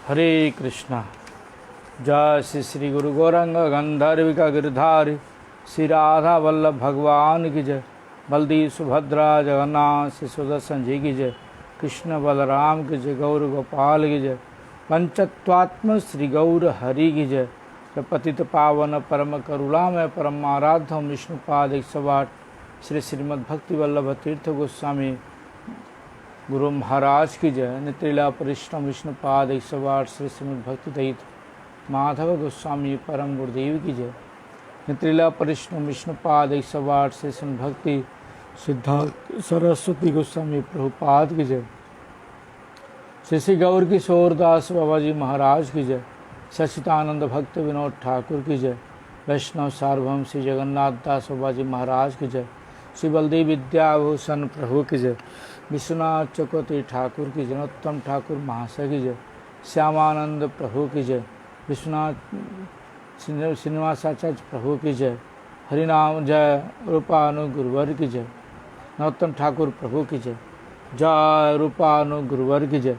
हरे कृष्णा। जय श्री श्री गुरु गौरंग गंधर्विका गिरधारी श्री राधा वल्लभ भगवान की जय। बलदेव सुभद्रा जगन्नाथ श्री सुदर्शन जी की जय। कृष्ण बलराम की जय। गौर गोपाल की जय। पंचत्वात्म श्री गौर हरि की जय। पतित पावन परम करुणामय परम आराध्य विष्णुपाद 108 श्री श्रीमद् भक्ति वल्लभ तीर्थ गोस्वामी गुरु महाराज की जय। नित्रीला परिश्रम विष्णुपाद 108 श्री श्रीमद् भक्ति दयित माधव गोस्वामी परम गुरुदेव की जय। नित्रीला परिश्रम विष्णुपाद 108 श्री श्रीमद् भक्ति सिद्धार्थ सरस्वती गोस्वामी प्रभुपाद की जय। श्री श्री गौर किशोर दास बाबा जी महाराज की जय। सचिदानंद भक्त विनोद ठाकुर की जय। वैष्णव सार्वभौम श्री जगन्नाथ दास बाबा जी महाराज की जय। श्री बलदेव विद्याभूषण प्रभु की जय। विश्वनाथ चक्रवर्ती ठाकुर की जय। उत्तम ठाकुर महाशय की जय। श्यामानंद प्रभु की जय। विश्वनाथ श्रीनिवासाचार्य प्रभु की जय। हरिनाम जय। रूपानु गुरुवर की जय। नरोत्तम ठाकुर प्रभु की जय। जय रूपानु गुरुवर की जय।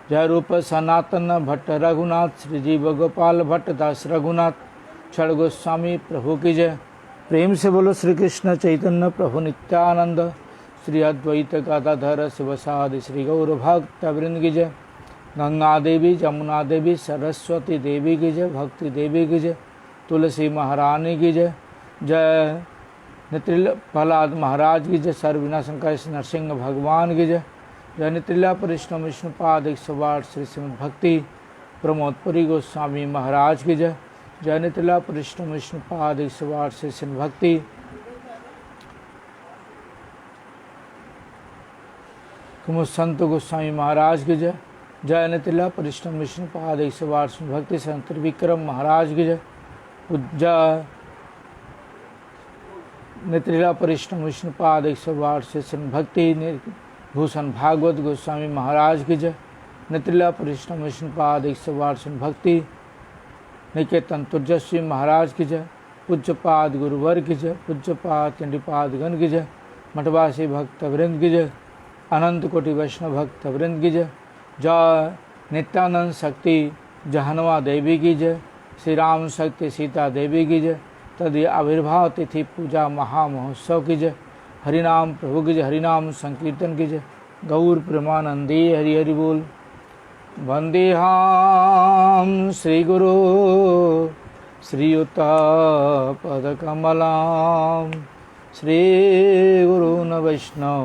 जय रूप सनातन भट्ट रघुनाथ श्री जीव गोपाल भट्ट दास रघुनाथ क्षण गोस्वामी प्रभु की जय। प्रेम से बोलो श्री कृष्ण चैतन्य प्रभु नित्यानंद श्री अद्वैत गदाधर शिवसादि श्री गौर भक्त वृंद की जय। गंगा देवी जमुना देवी सरस्वती देवी की जय। भक्ति देवी की जय। तुलसी महारानी की जय। जय नित्रिल प्रहलाद महाराज की जय। सर्वविना शंकर नरसिंह भगवान की जय। जय नित्रिला परिश्रम विष्णुपाद 108 श्री श्रीमद् भक्ति प्रमोदपुरी गोस्वामी महाराज की जय। जय नित्रिला परिश्रम विष्णुपाद 108 श्री श्रीमद् भक्ति कुमुद संत गोस्वामी महाराज की जय। जय नित्रिला परिश्रम विष्णुपाद 108 श्री भक्ति संत विक्रम महाराज की जय। जय नित्रिला परिश्रम विष्णुपाद 108 श्री श्रीमद् भक्ति भूषण भागवत गोस्वामी महाराज की जय। नित्रिला परिश्रम विष्णुपाद 108 श्री भक्ति निकेतन तुर्जस्वी महाराज की जय। पूज्यपाद गुरुवर की जय। पूज्यपाद चंडीपाद गण की जय। मठवासी भक्त वृंद की जय। अनंत कोटि वैष्णव भक्त वृंद की जय। जय नित्यानंद शक्ति जहनवा देवी की जय। श्री राम शक्ति सीता देवी की जय। तदि आविर्भाव तिथि पूजा महामहोत्सव की जय। हरिनाम प्रभु की जय। हरिनाम संकीर्तन की जय। गौर प्रेमानंदी हरि हरि बोल। वंदेहाम श्री गुरु श्रीयुत पदकमलाम श्री गुरुन वैष्णव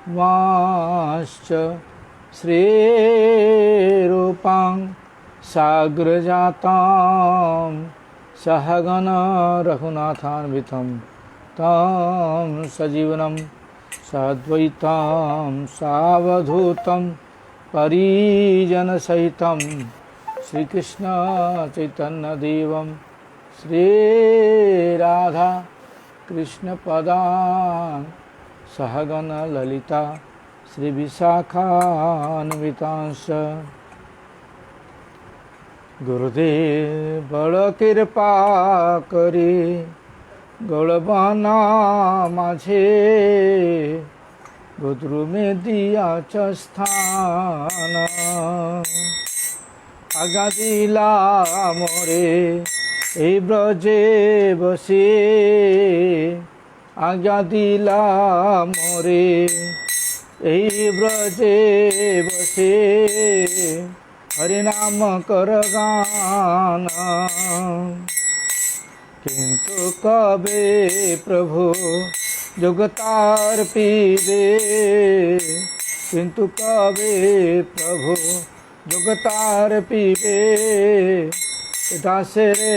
वाश्च श्री रूपां साग्रजातां सहगण रघुनाथान्वितं तं सजीवनं साद्वैतं सावधूतं परिजन सहितं श्रीकृष्ण चैतन्य देवं श्री राधा कृष्ण पदां सहगण ललिता श्री विशाखान्वितांश। गुरुदेव बड़ कृपा करी गौड़बाना माझे गोद्रु में दिया स्थान आगा दिला मोरे ए ब्रजे बसे आज्ञा दिला मोरे ए ब्रजे बसे हरिनाम कर गान किंतु कबे प्रभु जुगतार पीवे किंतु कबे प्रभु जुगतार पीवे दासे रे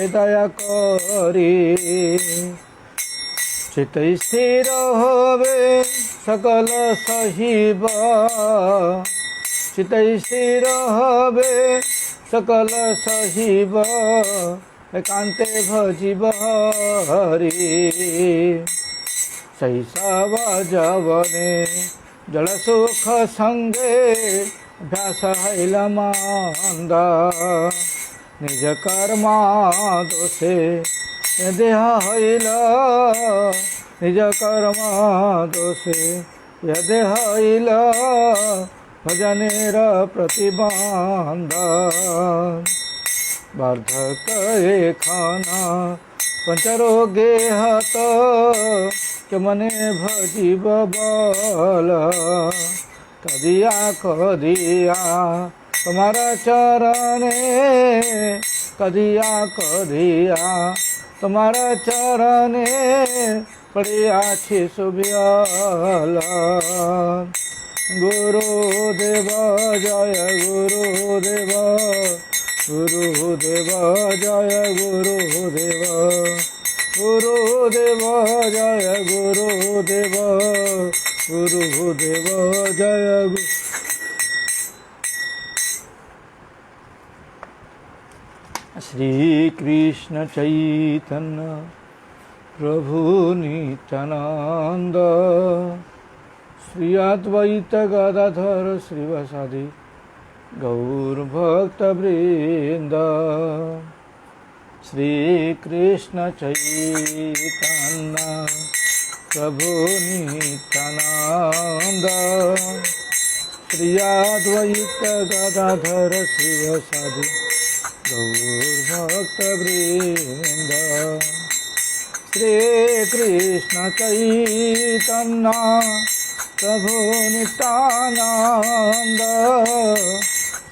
दया करी चित स्थिर होवे सकल सहिब चित स्थिर होवे सकल सहिब एकांते भजिब हरि शैशव जवने जल सुख संगे अभ्यास हैल मंद निज कर्मा दोषे देह हैल निज कर्म दोषे यदि हईल भजनेर प्रतिबन्धन वार्धक खाना पंचरोगे हत के मने भजीव बल कदिया कदिया तुम्हारा चरणे कदिया कदिया तुम्हारा चरणे पड़िया छी सुबियल गुरुदेव जय गुरुदेव गुरुदेव जय गुरुदेव गुरुदेव जय गुरुदेव गुरुदेव जय श्री कृष्ण चैतन्य प्रभु नित्यानंद श्री अद्वैत गदाधर श्रीवासादि गौर भक्त वृंद श्री कृष्ण चैतन्य प्रभु नित्यानंद श्री अद्वैत गदाधर श्रीवासादि गौर भक्त वृंद श्री कृष्ण चैतन्य प्रभु नित्यानंद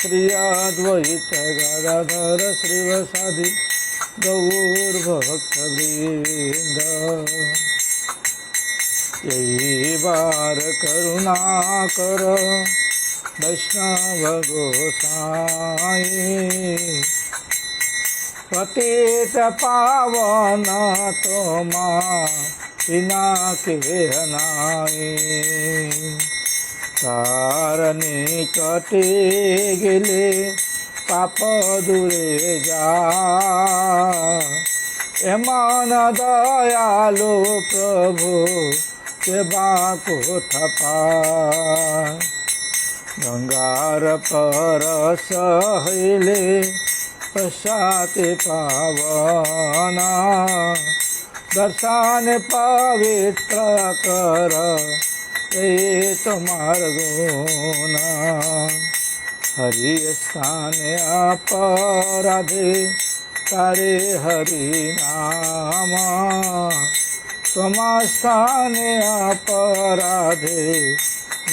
श्री अद्वैत गदाधर श्रीवासादि गौर भक्त वृंद यही बार करुणा कर वैष्णव गोसाई पतित पावन तोमा बिना के नाई कारणी कटे गेले पाप दूरे जा एमान दयालु प्रभु सेवा को थपा गंगार पर सहले पश्चाते पावना दर्शन पवित्र कर तुम्हार गुना हरि स्थान अपराधे तारे हरि नाम तुम स्थान अपराधे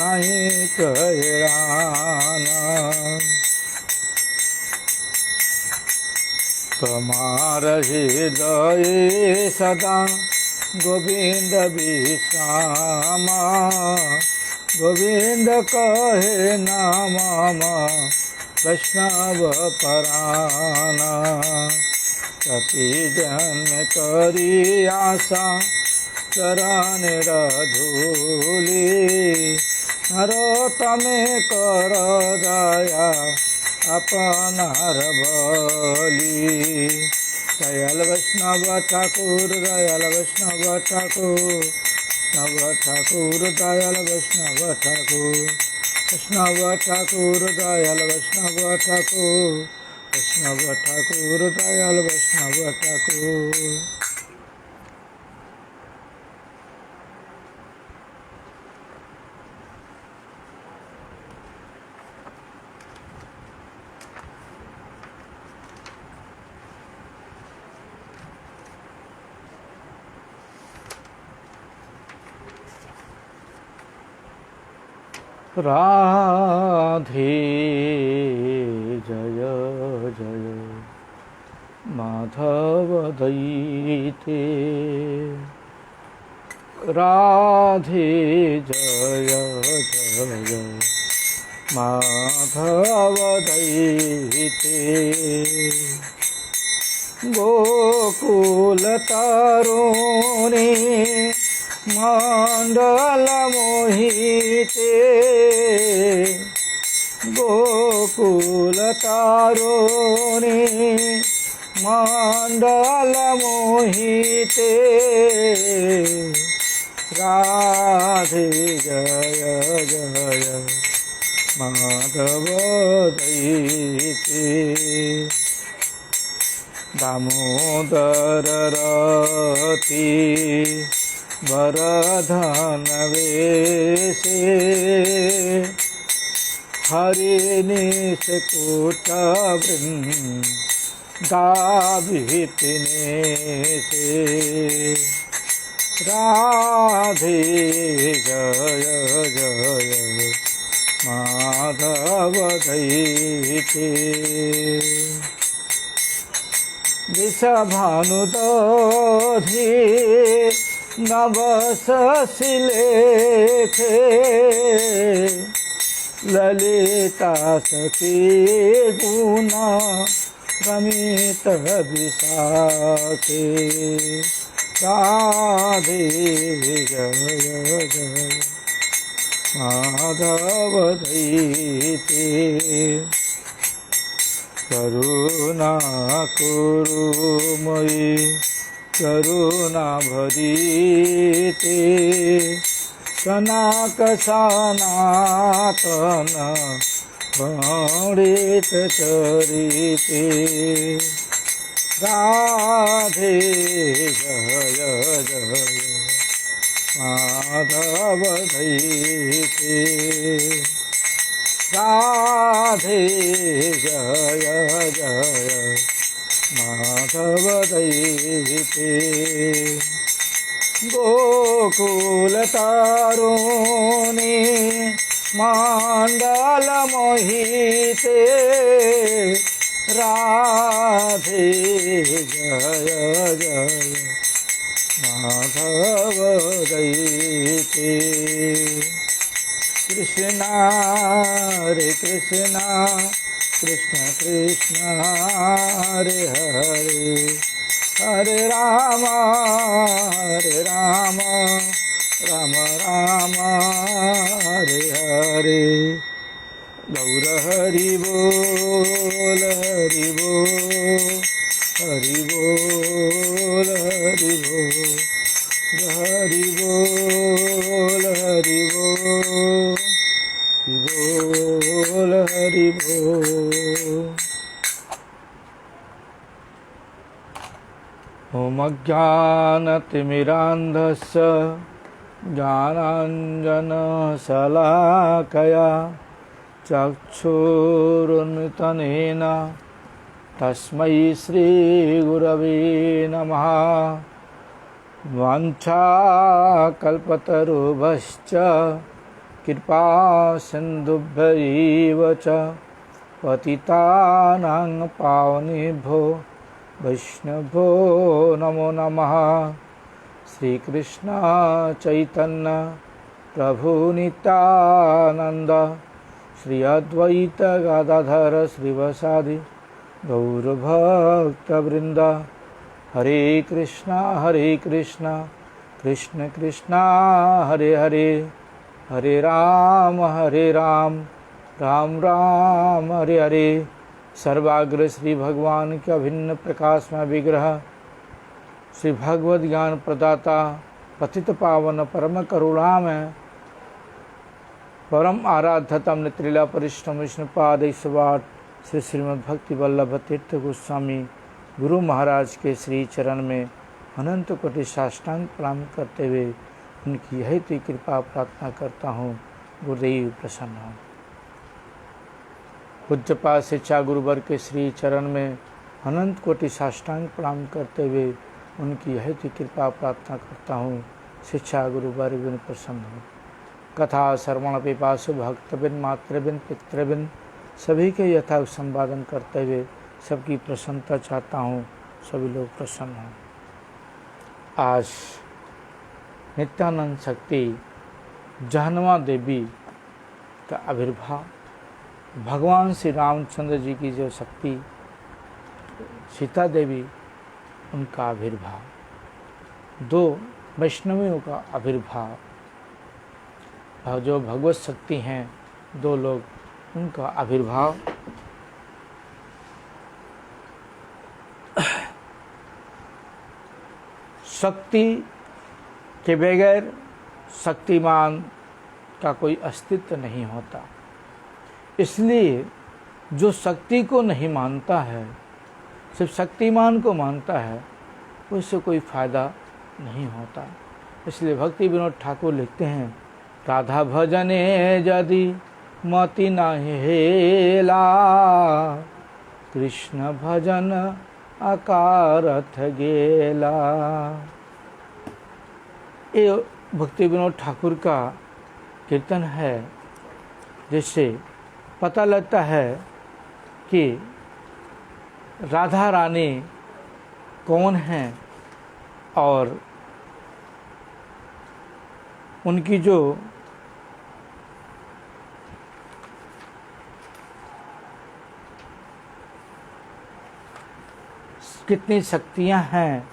नहीं कहराना तुम्हार हृदय सदा गोविंद विश्राम गोविंद कहे नाम वैष्णव पराना प्रति जन्म करी आशा चरण धूली हरो तमे कर दया अपनार बली दयाल वैष्णव ठाकुर दयाल वैष्णव ठाकुर वैष्णव ठाकुर दयाल वैष्णव ठाकुर वैष्णव ठाकुर दयाल वैष्णव ठाकुर वैष्णव ठाकुर दयाल वैष्णव ठाकुर राधे जय जय माधव दैते राधे जय जय माधव दैते गोकुल तरुणी मंडल मोहिते गोकुल तारुणी मंडल मोहिते राधे जय जय माधव दैते दामोदर रति वरधन वेशे हरे निष्कुट वृंदावितने से राधे जय जय माधव दैते विषभानुदधि नवसशिलेखे ललिता सखी गुना रमित विशाखे राधे जय जय माधव दैते करुणा कुरु मयि करुणा भरीते सनक सनातन पंडित चरिते राधे जय जय माधव दैते राधे जय जय माधव दैते गोकुल तारुणी मंडल मोहिते राधे जय जय माधव दैते कृष्णा हरे कृष्णा कृष्ण कृष्ण हरे हरे हरे राम राम राम हरे हरे गौर हरि बोल हरि बोल हरि बोल हरि बोल हरि बोल हरि बोल बोल हरि बोल। ओम अज्ञानतिमिरान्धस्य ज्ञानाञ्जनशलाकया चक्षुरुन्मिलितं तस्मै श्रीगुरवे नमः। वाञ्छाकल्पतरुभ्यश्च कृपा सिन्धुभ्यैव च पतितानां पावनेभ्यो वैष्णवो नमो नमः। श्रीकृष्ण चैतन्य प्रभु नित्यानंद श्री अद्वैत गदाधर श्रीवासादि गौरभक्तवृंद। हरे कृष्णा कृष्ण कृष्णा हरे हरे हरे राम राम राम हरे हरे। सर्वाग्र श्री भगवान के अभिन्न प्रकाशमय विग्रह श्री भगवद ज्ञान प्रदाता पतित पावन परम करुणामय परम आराध्यतम नेत्रिला परिश्रम विष्णुपाद ईश्वर श्री श्रीमद् भक्ति वल्लभ तीर्थ गोस्वामी गुरु महाराज के श्री चरण में अनंत कोटि साष्टांग प्रणाम करते हुए उनकी यही तो कृपा प्रार्थना करता हूँ। गुरुदेव प्रसन्न हो। पूज्यपाद शिक्षा गुरुवर के श्री चरण में अनंत कोटि साष्टांग प्रणाम करते हुए उनकी यही तो कृपा प्रार्थना करता हूँ। शिक्षा गुरुवर बिन प्रसन्न हो। कथा श्रवण पिपासु भक्तबिन मातृबिन पितृबिन सभी के यथावत संवादन करते हुए सबकी प्रसन्नता चाहता हूँ। सभी लोग प्रसन्न हों। आज नित्यानंद शक्ति जहन्मा देवी का आविर्भाव, भगवान श्री रामचंद्र जी की जो शक्ति सीता देवी उनका आविर्भाव, दो वैष्णवियों का आविर्भाव, जो भगवत शक्ति हैं दो लोग उनका आविर्भाव। शक्ति के बगैर शक्तिमान का कोई अस्तित्व नहीं होता। इसलिए जो शक्ति को नहीं मानता है, सिर्फ शक्तिमान को मानता है, उससे कोई फायदा नहीं होता। इसलिए भक्ति विनोद ठाकुर लिखते हैं, राधा भजने यदि मति नहीं हेला, कृष्ण भजन अकारथ गेला। ये भक्ति विनोद ठाकुर का कीर्तन है, जिससे पता लगता है कि राधा रानी कौन हैं और उनकी जो कितनी शक्तियां हैं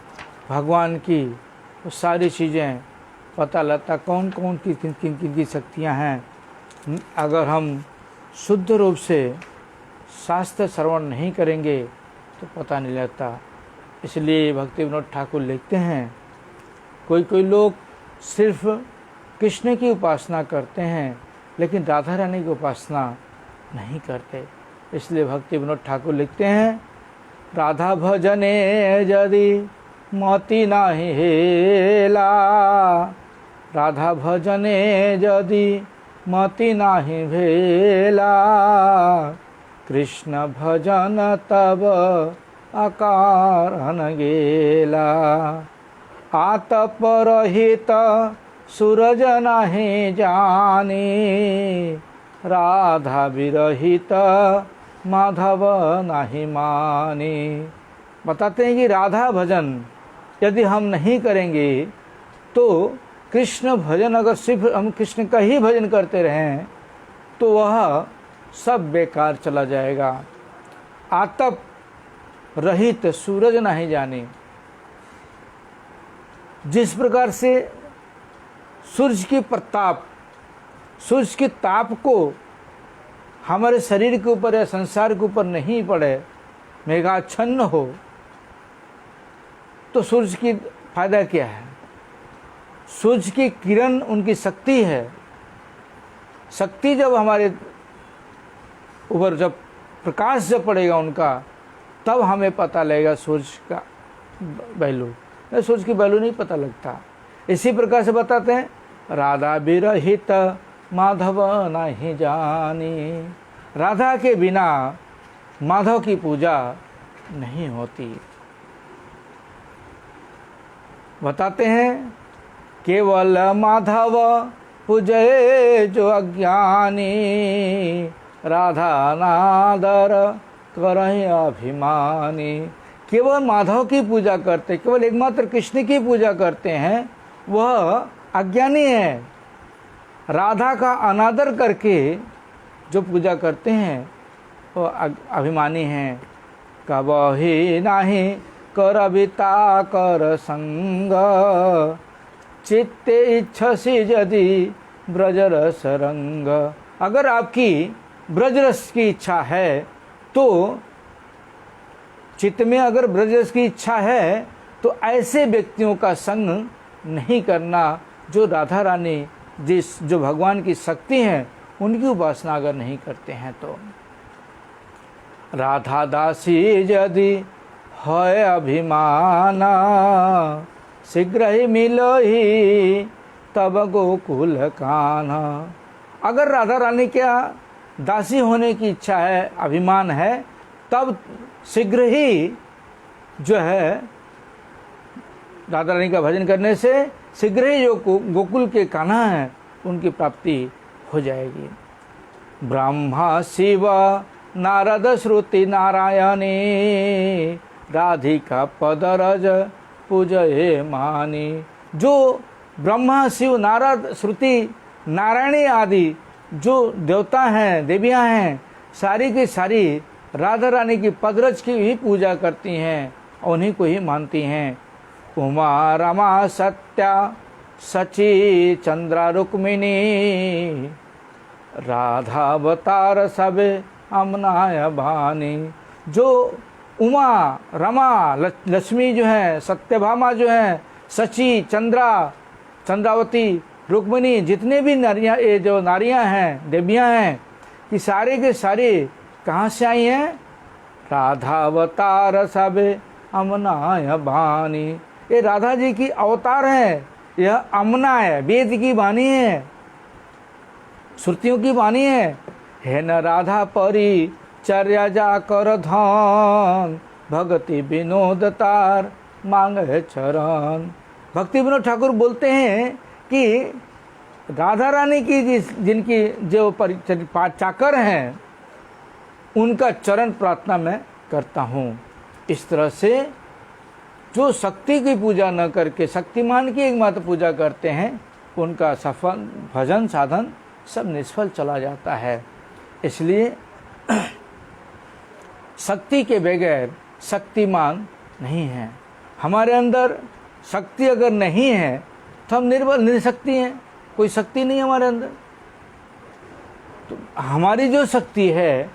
भगवान की, वो सारी चीज़ें पता लगता कौन कौन की किन किन किन की शक्तियां हैं। अगर हम शुद्ध रूप से शास्त्र श्रवण नहीं करेंगे तो पता नहीं लगता। इसलिए भक्ति विनोद ठाकुर लिखते हैं, कोई कोई लोग सिर्फ कृष्ण की उपासना करते हैं लेकिन राधा रानी की उपासना नहीं करते। इसलिए भक्ति विनोद ठाकुर लिखते हैं, राधा भजने यदि मति नहीं हेला, राधा भजने यदि मति नाही भेला, कृष्ण भजन तब अकारन गेला। आतप रहित सूरज नहीं जाने, राधा विरहित माधव नहीं माने। बताते हैं कि राधा भजन यदि हम नहीं करेंगे तो कृष्ण भजन, अगर सिर्फ हम कृष्ण का ही भजन करते रहें तो वह सब बेकार चला जाएगा। आतप रहित सूरज नहीं जाने, जिस प्रकार से सूरज की प्रताप, सूरज के ताप को हमारे शरीर के ऊपर या संसार के ऊपर नहीं पड़े, मेघाच्छन्न हो, तो सूरज की फायदा क्या है? सूरज की किरण उनकी शक्ति है। शक्ति जब हमारे ऊपर, जब प्रकाश जब पड़ेगा उनका, तब हमें पता लगेगा सूरज का वैल्यू। सूरज की वैल्यू नहीं पता लगता। इसी प्रकार से बताते हैं, राधा विरहित माधव नहीं जानी, राधा के बिना माधव की पूजा नहीं होती। बताते हैं, केवल माधव पूजे जो अज्ञानी, राधा नादर करहि अभिमानी। केवल माधव की पूजा करते, केवल एकमात्र कृष्ण की पूजा करते हैं, वह अज्ञानी है। राधा का अनादर करके जो पूजा करते हैं वो अभिमानी हैं। कबहि नाही करबिता कर संग, चित्ते इच्छसी यदि ब्रजरस रंग। अगर आपकी ब्रजरस की इच्छा है तो, चित्त में अगर ब्रजरस की इच्छा है तो ऐसे व्यक्तियों का संग नहीं करना जो राधा रानी, जो भगवान की शक्ति हैं, उनकी उपासना अगर नहीं करते हैं तो। राधा दासी यदि है अभिमाना, शीघ्र ही मिलो ही तब गोकुल कान्हा। अगर राधा रानी क्या दासी होने की इच्छा है, अभिमान है, तब शीघ्र ही जो है राधा रानी का भजन करने से शीघ्र ही जो गोकुल के कान्हा हैं उनकी प्राप्ति हो जाएगी। ब्रह्मा शिव नारद श्रुति नारायणी, राधिका पदरज पूजये मानी। जो ब्रह्मा शिव नारद श्रुति नारायणी आदि जो देवता हैं, देवियां हैं, सारी की सारी राधा रानी की पदरज की ही पूजा करती हैं और उन्हीं को ही मानती हैं। उमा रमा सत्या सची चंद्रा रुक्मिणी, राधा अवतार सब अमनाय भानी। जो उमा रमा लक्ष्मी जो है, सत्यभामा जो है, सची चंद्रा चंद्रावती रुक्मिणी, जितने भी नारियाँ, ये जो नारियाँ हैं, देवियाँ हैं, ये सारे के सारे कहाँ से आई हैं? राधा अवतार सब अमनाय भानी। ये राधा जी की अवतार है, यह अमना है, वेद की वाणी है, श्रुतियों की वाणी है। है न राधा परी चर्या जा कर धन, भक्ति विनोद तार मांगे चरण। भक्ति विनोद ठाकुर बोलते हैं कि राधा रानी की जिनकी जो चाकर हैं उनका चरण प्रार्थना मैं करता हूँ। इस तरह से जो शक्ति की पूजा न करके शक्तिमान की एकमात्र पूजा करते हैं उनका सफल भजन साधन सब निष्फल चला जाता है। इसलिए शक्ति के बगैर शक्तिमान नहीं है। हमारे अंदर शक्ति अगर नहीं है तो हम निर्बल निशक्ति हैं, कोई शक्ति नहीं हमारे अंदर। तो हमारी जो शक्ति है,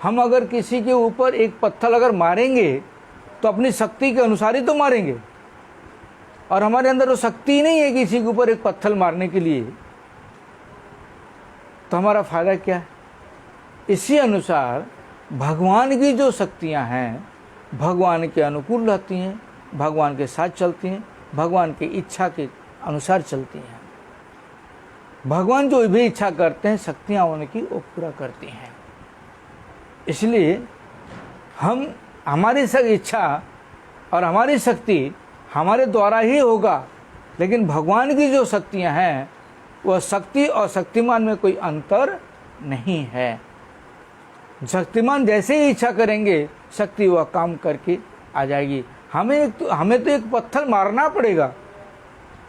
हम अगर किसी के ऊपर एक पत्थर अगर मारेंगे तो अपनी शक्ति के अनुसार ही तो मारेंगे, और हमारे अंदर वो शक्ति नहीं है किसी के ऊपर एक पत्थर मारने के लिए, तो हमारा फायदा क्या है। इसी अनुसार भगवान की जो शक्तियां हैं भगवान के अनुकूल रहती हैं, भगवान के साथ चलती हैं, भगवान की इच्छा के अनुसार चलती हैं। भगवान जो भी इच्छा करते हैं शक्तियां उनकी वो पूरा करती हैं। इसलिए हमारी सब इच्छा और हमारी शक्ति हमारे द्वारा ही होगा, लेकिन भगवान की जो शक्तियां हैं वह शक्ति और शक्तिमान में कोई अंतर नहीं है। शक्तिमान जैसे ही इच्छा करेंगे शक्ति वह काम करके आ जाएगी। हमें तो एक पत्थर मारना पड़ेगा,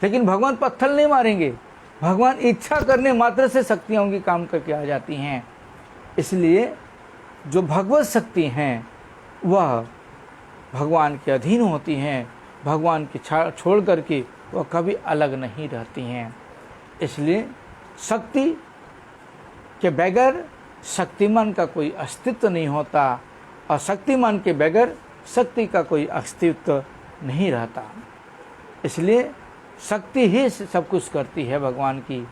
लेकिन भगवान पत्थर नहीं मारेंगे। भगवान इच्छा करने मात्र से शक्तियाँ उनकी काम करके आ जाती हैं। इसलिए जो भगवत शक्ति हैं वह भगवान के अधीन होती हैं, भगवान की छोड़ करके वह कभी अलग नहीं रहती हैं। इसलिए शक्ति के बगैर शक्तिमान का कोई अस्तित्व नहीं होता, और शक्तिमान के बगैर शक्ति का कोई अस्तित्व नहीं रहता। इसलिए शक्ति ही सब कुछ करती है भगवान की।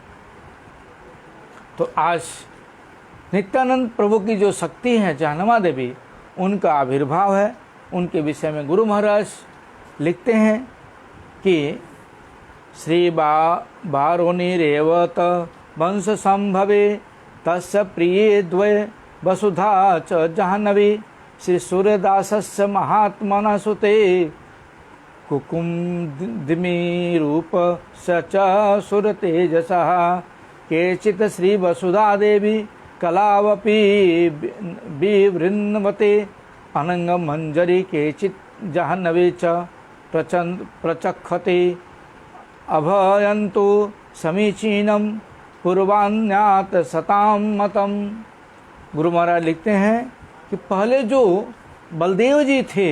तो आज नित्यानंद प्रभु की जो शक्ति है जानवा देवी, उनका आविर्भाव है। उनके विषय में गुरु महाराज लिखते हैं कि श्री बारोनि रेवत वंश संभवे तस्य प्रिये द्वय वसुधा च जाह्नवी, श्री सूर्यदासस्य महात्मनः सुते कुकुमदिमी रूप स च सुरतेजसः, केचित् श्री वसुधा देवी कलावपि विवृण्वते अनंग मंजरी, केचित् जाह्नवी च प्रचक्षते अभयन्तु समीचीनम पूर्वान्यात सताम मतम। गुरु महाराज लिखते हैं कि पहले जो बलदेव जी थे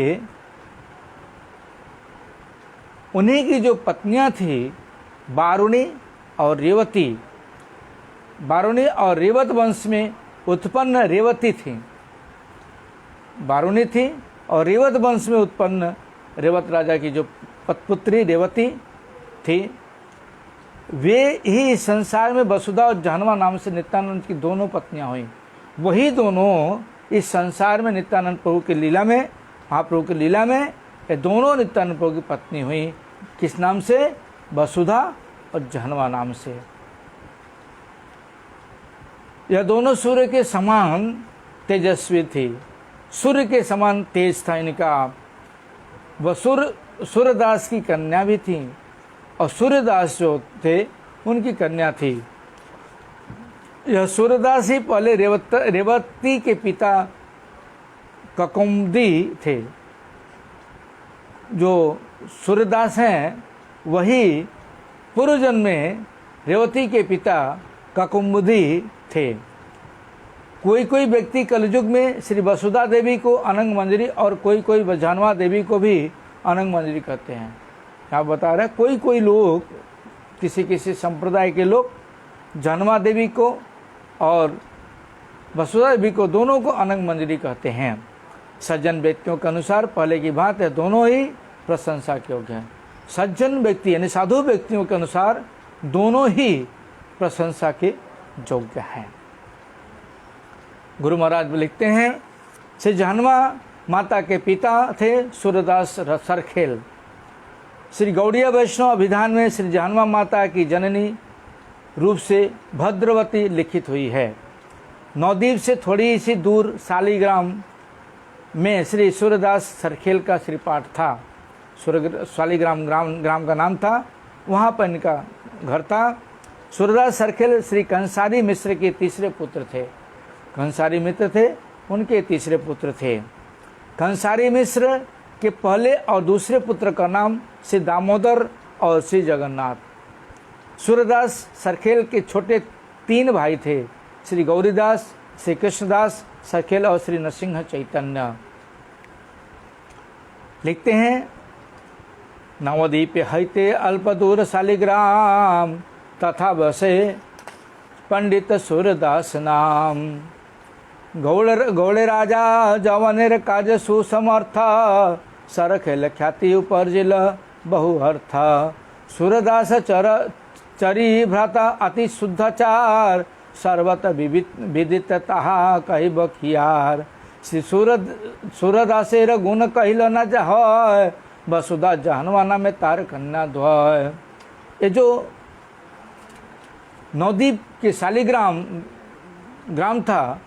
उन्हीं की जो पत्नियां थी बारुणी और रेवती, बारुणी और रेवत वंश में उत्पन्न रेवती थी। बारुणी थी और रेवत वंश में उत्पन्न रेवत राजा की जो पत्पुत्री रेवती थी, वे ही संसार में वसुधा और जाह्नवा नाम से नित्यानंद की दोनों पत्नियां हुई। वही दोनों इस संसार में नित्यानंद प्रभु की लीला में, महाप्रभु की लीला में ये दोनों नित्यानंद प्रभु की पत्नी हुई। किस नाम से? वसुधा और जाह्नवा नाम से। यह दोनों सूर्य के समान तेजस्वी थी, सूर्य के समान तेज था इनका। वह सूर्यदास की कन्या भी थी, और सूर्यदास जो थे उनकी कन्या थी। यह सूर्यदास ही पहले रेवती के पिता ककुमुदी थे। जो सूर्यदास हैं वही पूर्व जन्म में रेवती के पिता ककुमुदी थे। कोई कोई व्यक्ति कलयुग में श्री वसुधा देवी को अनंग मंजरी और कोई जाह्नवा देवी को भी अनंग मंजरी कहते हैं। आप बता रहे हैं कोई कोई लोग, किसी संप्रदाय के लोग जाह्नवा देवी को और वसुधा देवी को दोनों को अनंग मंजरी कहते हैं। सज्जन व्यक्तियों के अनुसार पहले की बात है, दोनों ही प्रशंसा के योग्य हैं। सज्जन व्यक्ति यानी साधु व्यक्तियों के अनुसार दोनों ही प्रशंसा के योग्य हैं। गुरु महाराज लिखते हैं, श्री जाह्नवा माता के पिता थे सूर्यदास सरखेल। श्री गौड़ीय वैष्णव अभिधान में श्री जाह्नवा माता की जननी रूप से भद्रवती लिखित हुई है। नवद्वीप से थोड़ी सी दूर शालिग्राम में श्री सूर्यदास सरखेल का श्रीपाठ था। शालिग्राम ग्राम का नाम था, वहाँ पर इनका घर था। सूर्यदास सरखेल श्री कंसारी मिश्र के तीसरे पुत्र थे। कंसारी मित्र थे, उनके तीसरे पुत्र थे। कंसारी मिश्र के पहले और दूसरे पुत्र का नाम श्री दामोदर और श्री जगन्नाथ। सूर्यदास सरखेल के छोटे 3 भाई थे, श्री गौरीदास, श्री कृष्णदास सरखेल और श्री नरसिंह चैतन्य। लिखते हैं, नवद्वीप हईते अल्प दूर शालिग्राम, तथा बसे पंडित सूर्यदास नाम। गौड़े राजा जवनेर काज सुसमर्थ, सरखेल ख्याति उपर्जिल बहु अर्थ। सूर्यदास चरी भ्राता अति शुद्धाचार, सर्वत विदित ताहा कही बखियार। श्री सूर्यदासेर गुण कहिल न जहय, वसुधा जहनवाना में तार कन्या द्वय। ये जो नवद्वीप के शालिग्राम ग्राम था,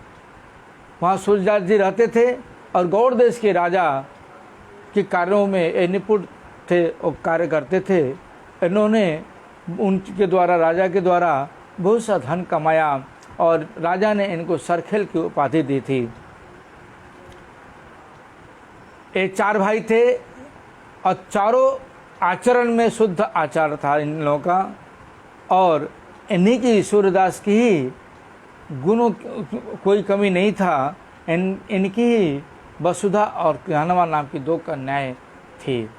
वहाँ सूर्यदास जी रहते थे और गौड़ देश के राजा के कार्यों में निपुण थे और कार्य करते थे। इन्होंने उनके द्वारा, राजा के द्वारा बहुत सा धन कमाया और राजा ने इनको सरखेल की उपाधि दी थी। ये 4 भाई थे और चारों आचरण में शुद्ध आचार था इन लोगों का, और इन्हीं की सूर्यदास की ही गुणों कोई कमी नहीं था। इनकी ही वसुधा और ज्ञानवा नाम की 2 कन्याएं थी।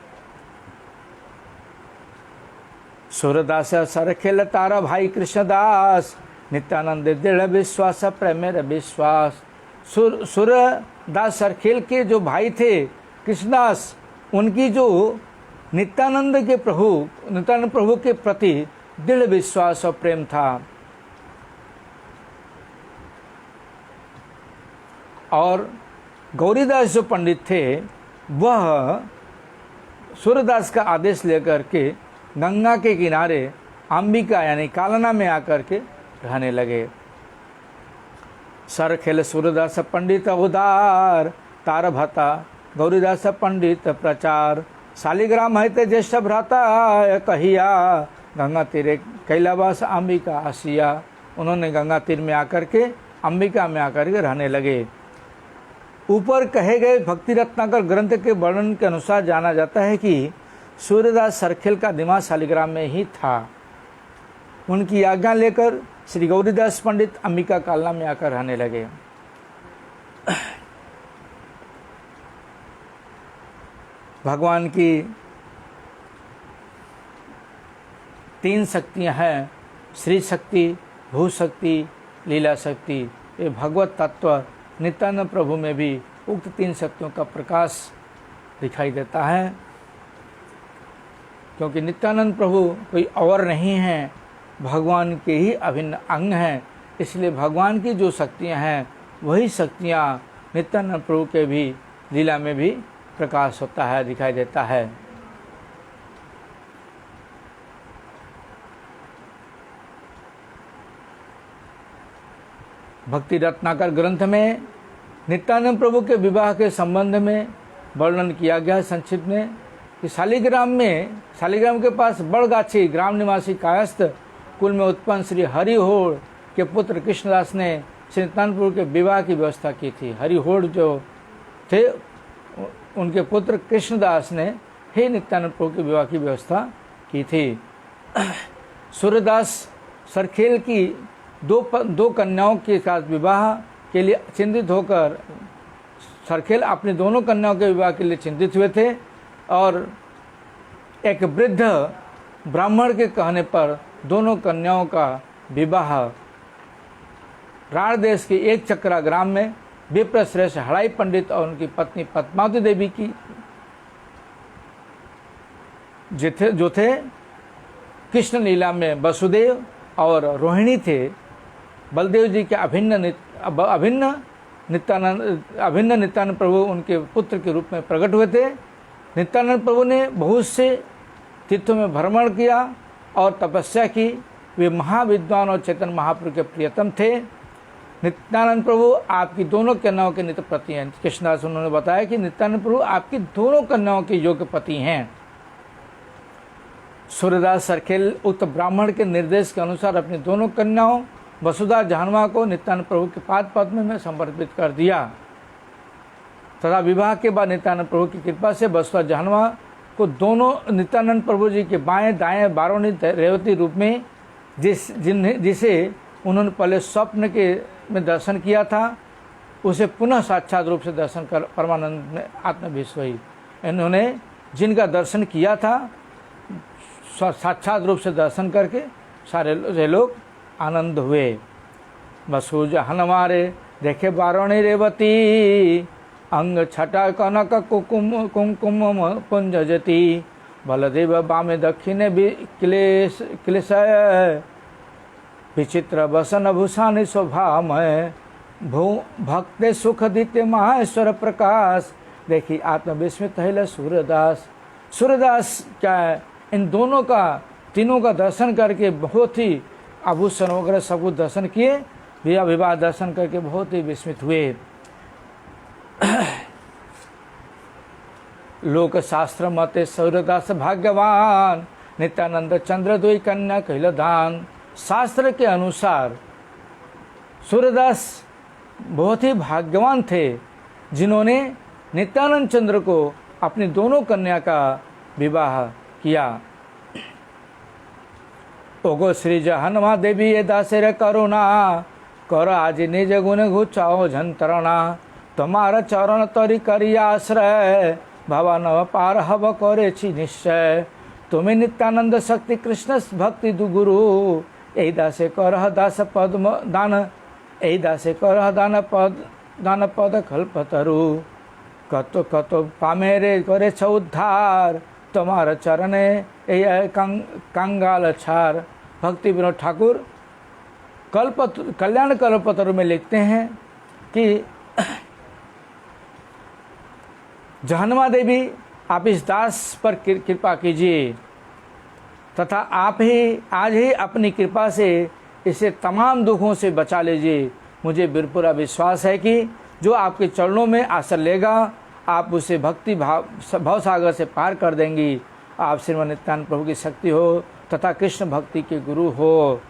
सूर्यदास सरखेल तारा भाई कृष्णदास, नित्यानंद दृढ़ विश्वास प्रेमेर विश्वास। सूर्यदास सरखेल के जो भाई थे कृष्णदास, उनकी जो नित्यानंद प्रभु के प्रति दृढ़ विश्वास और प्रेम था। और गौरीदास जो पंडित थे, वह सूर्यदास का आदेश लेकर के गंगा के किनारे अंबिका यानी कालना में आकर के रहने लगे। सरखेल सूर्यदास पंडित उदार, तार भता गौरीदास पंडित प्रचार। शालिग्राम है ते ज्येष्ठ भ्राता कहिया, गंगा तीरे कैलावास अंबिका आसिया। उन्होंने गंगा तीर में आकर के अंबिका में आकर के रहने लगे। ऊपर कहे गए भक्ति रत्नाकर ग्रंथ के वर्णन के अनुसार जाना जाता है कि सूर्यदास सरखेल का दिमाग शालिग्राम में ही था। उनकी आज्ञा लेकर श्री गौरीदास पंडित अंबिका कालना में आकर रहने लगे। भगवान की 3 शक्तियां हैं, श्री शक्ति, भू शक्ति, लीला शक्ति। ये भगवत तत्व नित्यानंद प्रभु में भी उक्त 3 शक्तियों का प्रकाश दिखाई देता है, क्योंकि नित्यानंद प्रभु कोई और नहीं है, भगवान के ही अभिन्न अंग हैं। इसलिए भगवान की जो शक्तियां हैं, वही शक्तियां नित्यानंद प्रभु के भी लीला में भी प्रकाश होता है, दिखाई देता है। भक्ति रत्नाकर ग्रंथ में नित्यानंद प्रभु के विवाह के संबंध में वर्णन किया गया है संक्षिप्त में कि शालिग्राम के पास बड़गाछी ग्राम निवासी कायस्थ कुल में उत्पन्न श्री हरिहोड़ के पुत्र कृष्णदास ने श्री नित्यानंद प्रभु के विवाह की व्यवस्था की थी। हरिहोड़ जो थे, उनके पुत्र कृष्णदास ने ही नित्यानंद प्रभु के विवाह की व्यवस्था की थी। सूर्यदास सरखेल की दो कन्याओं के साथ विवाह के लिए चिंतित होकर सरखेल अपनी दोनों कन्याओं के विवाह के लिए चिंतित हुए थे और एक वृद्ध ब्राह्मण के कहने पर दोनों कन्याओं का विवाह राण देश के एक चक्रा ग्राम में विप्रश्रेष्ठ हड़ाई पंडित और उनकी पत्नी पद्मावती देवी की जो थे कृष्ण लीला में वसुदेव और रोहिणी थे, बलदेव जी के अभिन्न नित्यानंद प्रभु उनके पुत्र के रूप में प्रकट हुए थे। नित्यानंद प्रभु ने बहुत से तीर्थों में भ्रमण किया और तपस्या की। वे महाविद्वान और चेतन महाप्रभु के प्रियतम थे। नित्यानंद प्रभु आपकी दोनों कन्याओं के नित्य पति हैं। कृष्णदास उन्होंने बताया कि नित्यानंद प्रभु आपकी दोनों कन्याओं के योग्य पति हैं। सूर्यदास सरखेल उक्त ब्राह्मण के निर्देश के अनुसार अपनी दोनों कन्याओं वसुधा जानवा को नित्यानंद प्रभु के पाद पद्म में समर्पित कर दिया तथा विवाह के बाद नित्यानंद प्रभु की कृपा से वसुधा जानवा को दोनों नित्यानंद प्रभु जी के बाएं दाएं बारोनी रेवती रूप में जिसे उन्होंने पहले स्वप्न के में दर्शन किया था उसे पुनः साक्षात रूप से दर्शन कर परमानंद में आत्मविश्व हुई। इन्होंने जिनका दर्शन किया था साक्षात रूप से दर्शन करके सारे लोग आनंद हुए। वसुज हनमारे देखे बारोणी रेवती अंग छटा कनक कुंकुम पुंजति बलदेव बामे दक्षिणे क्लेश विचित्र वसन भूषानि शोभामय भू भक्ते सुख दित्य माहेश्वर प्रकाश। देखिए आत्मविस्मित है सूर्यदास। सूर्यदास क्या है, इन दोनों का तीनों का दर्शन करके बहुत ही आभूषण वगैरह सब कुछ दर्शन किए, विवाह दर्शन करके बहुत ही विस्मित हुए। लोक शास्त्र मते सूर्यदास भाग्यवान नित्यानंद चंद्र दुई कन्या कैल दान। शास्त्र के अनुसार सूर्यदास बहुत ही भाग्यवान थे जिन्होंने नित्यानंद चंद्र को अपनी दोनों कन्या का विवाह किया। ओगो श्री जहन्मा देवी ये दासेर करुणा कर आज निज गुण घुचाओ झंतरणा तुम्हारा चरण तरी करी आश्रय भवन पार हव करे निश्चय। तुम्हें नित्यानंद शक्ति कृष्ण भक्ति दु गुरु यही दासे करह दास पद्म दान यही दासे करह दान पद कल्पतरु कतो कतो पामेरे करे छ उद्धार तुम्हारा चरणे यही कंगाल छार। भक्ति विनोद ठाकुर कल्याण कल्पतरु में लिखते हैं कि जहन्मा देवी आप इस दास पर कृपा कीजिए तथा आप ही आज ही अपनी कृपा से इसे तमाम दुखों से बचा लीजिए। मुझे पूरा विश्वास है कि जो आपके चरणों में आश्रय लेगा आप उसे भक्ति भाव सागर से पार कर देंगी। आप श्रीमन नित्यानंद प्रभु की शक्ति हो तथा कृष्ण भक्ति के गुरु हो।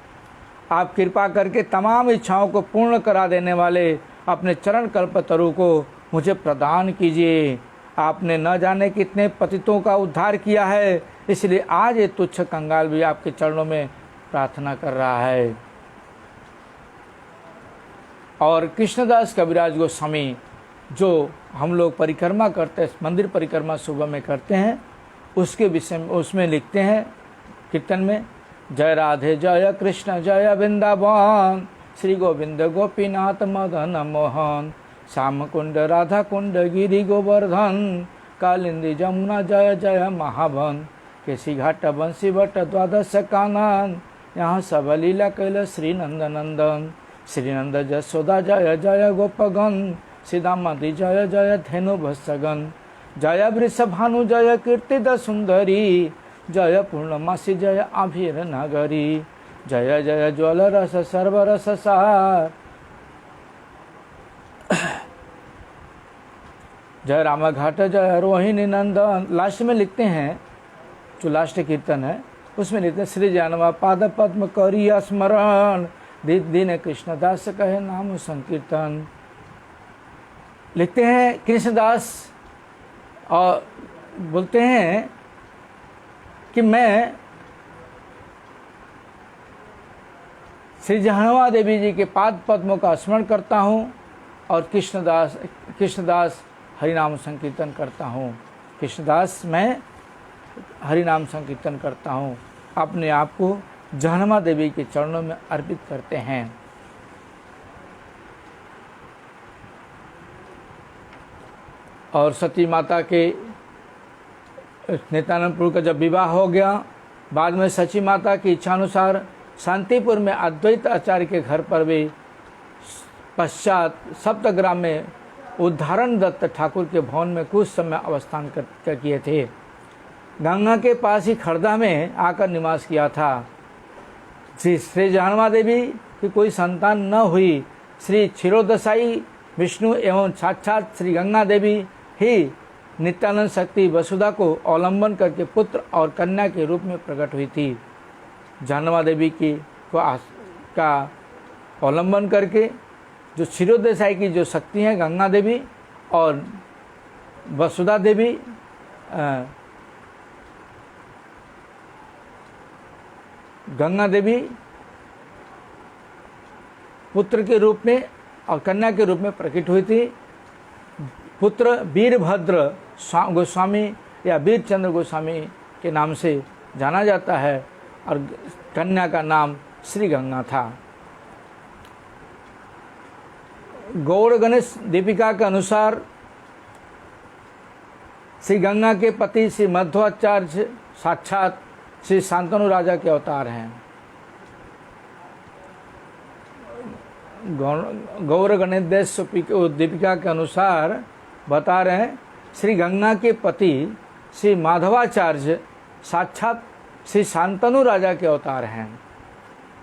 आप कृपा करके तमाम इच्छाओं को पूर्ण करा देने वाले अपने चरण कल्पतरु को मुझे प्रदान कीजिए। आपने न जाने कितने पतितों का उद्धार किया है, इसलिए आज ये तुच्छ कंगाल भी आपके चरणों में प्रार्थना कर रहा है। और कृष्णदास कविराज गोस्वामी जो हम लोग परिक्रमा करते हैं, मंदिर परिक्रमा सुबह में करते हैं, उसके विषय में उसमें लिखते हैं कीर्तन में, जय राधे जय कृष्ण जय वृंदावन श्री गोविंद गोपीनाथ मदन मोहन श्याम कुंड राधा कुंड गिरी गोवर्धन कालिंदी जमुना जय जय महावन केसी घाट बंसी भट्ट द्वादश कानन यहाँ सब लीला कैल श्री नंद नंदन श्री नंद जसोदा जय जय गोपगन सीतामती जय जय धेनु भस्सगन जय वृषभानु जय कीर्तिद सुंदरी जय पूर्णमासी जय आभीर नगरी जय जय ज्वल रस सर्वरस सार जय राम घाट जय रोहिणी नंदन। लास्ट में लिखते हैं, जो लास्ट कीर्तन है उसमें लिखते हैं, श्री जानवा पाद पद्म करी स्मरण दीन कृष्णदास कहे नाम संकीर्तन। लिखते हैं कृष्णदास और बोलते हैं कि मैं श्री जहन्मा देवी जी के पाद पद्मों का स्मरण करता हूँ और कृष्णदास हरिनाम संकीर्तन करता हूँ। कृष्णदास मैं हरिनाम संकीर्तन करता हूँ, अपने आप को जहन्मा देवी के चरणों में अर्पित करते हैं। और सती माता के नित्यानंद प्रभु का जब विवाह हो गया, बाद में सची माता की इच्छानुसार शांतिपुर में अद्वैत आचार्य के घर पर भी पश्चात सप्तग्राम में उद्धारण दत्त ठाकुर के भवन में कुछ समय अवस्थान कर किए थे। गंगा के पास ही खड़दा में आकर निवास किया था। श्री जहन्मा देवी की कोई संतान न हुई, श्री क्षीरोदशाई विष्णु एवं साक्षात श्री गंगा देवी ही नित्यानंद शक्ति वसुधा को अवलंबन करके पुत्र और कन्या के रूप में प्रकट हुई थी। जानवा देवी का अवलंबन करके जो क्षीरोदशाई की जो शक्ति है गंगा देवी और वसुधा देवी गंगा देवी पुत्र के रूप में और कन्या के रूप में प्रकट हुई थी। पुत्र वीरभद्र गोस्वामी या वीरचंद्र गोस्वामी के नाम से जाना जाता है और कन्या का नाम श्री गंगा था। गौड़ गणेश दीपिका के अनुसार श्री गंगा के पति श्री मध्वाचार्य साक्षात श्री शांतनु राजा के अवतार हैं। गौर गणेश दीपिका के अनुसार बता रहे हैं श्री गंगा के पति श्री माधवाचार्य साक्षात श्री शांतनु राजा के अवतार हैं।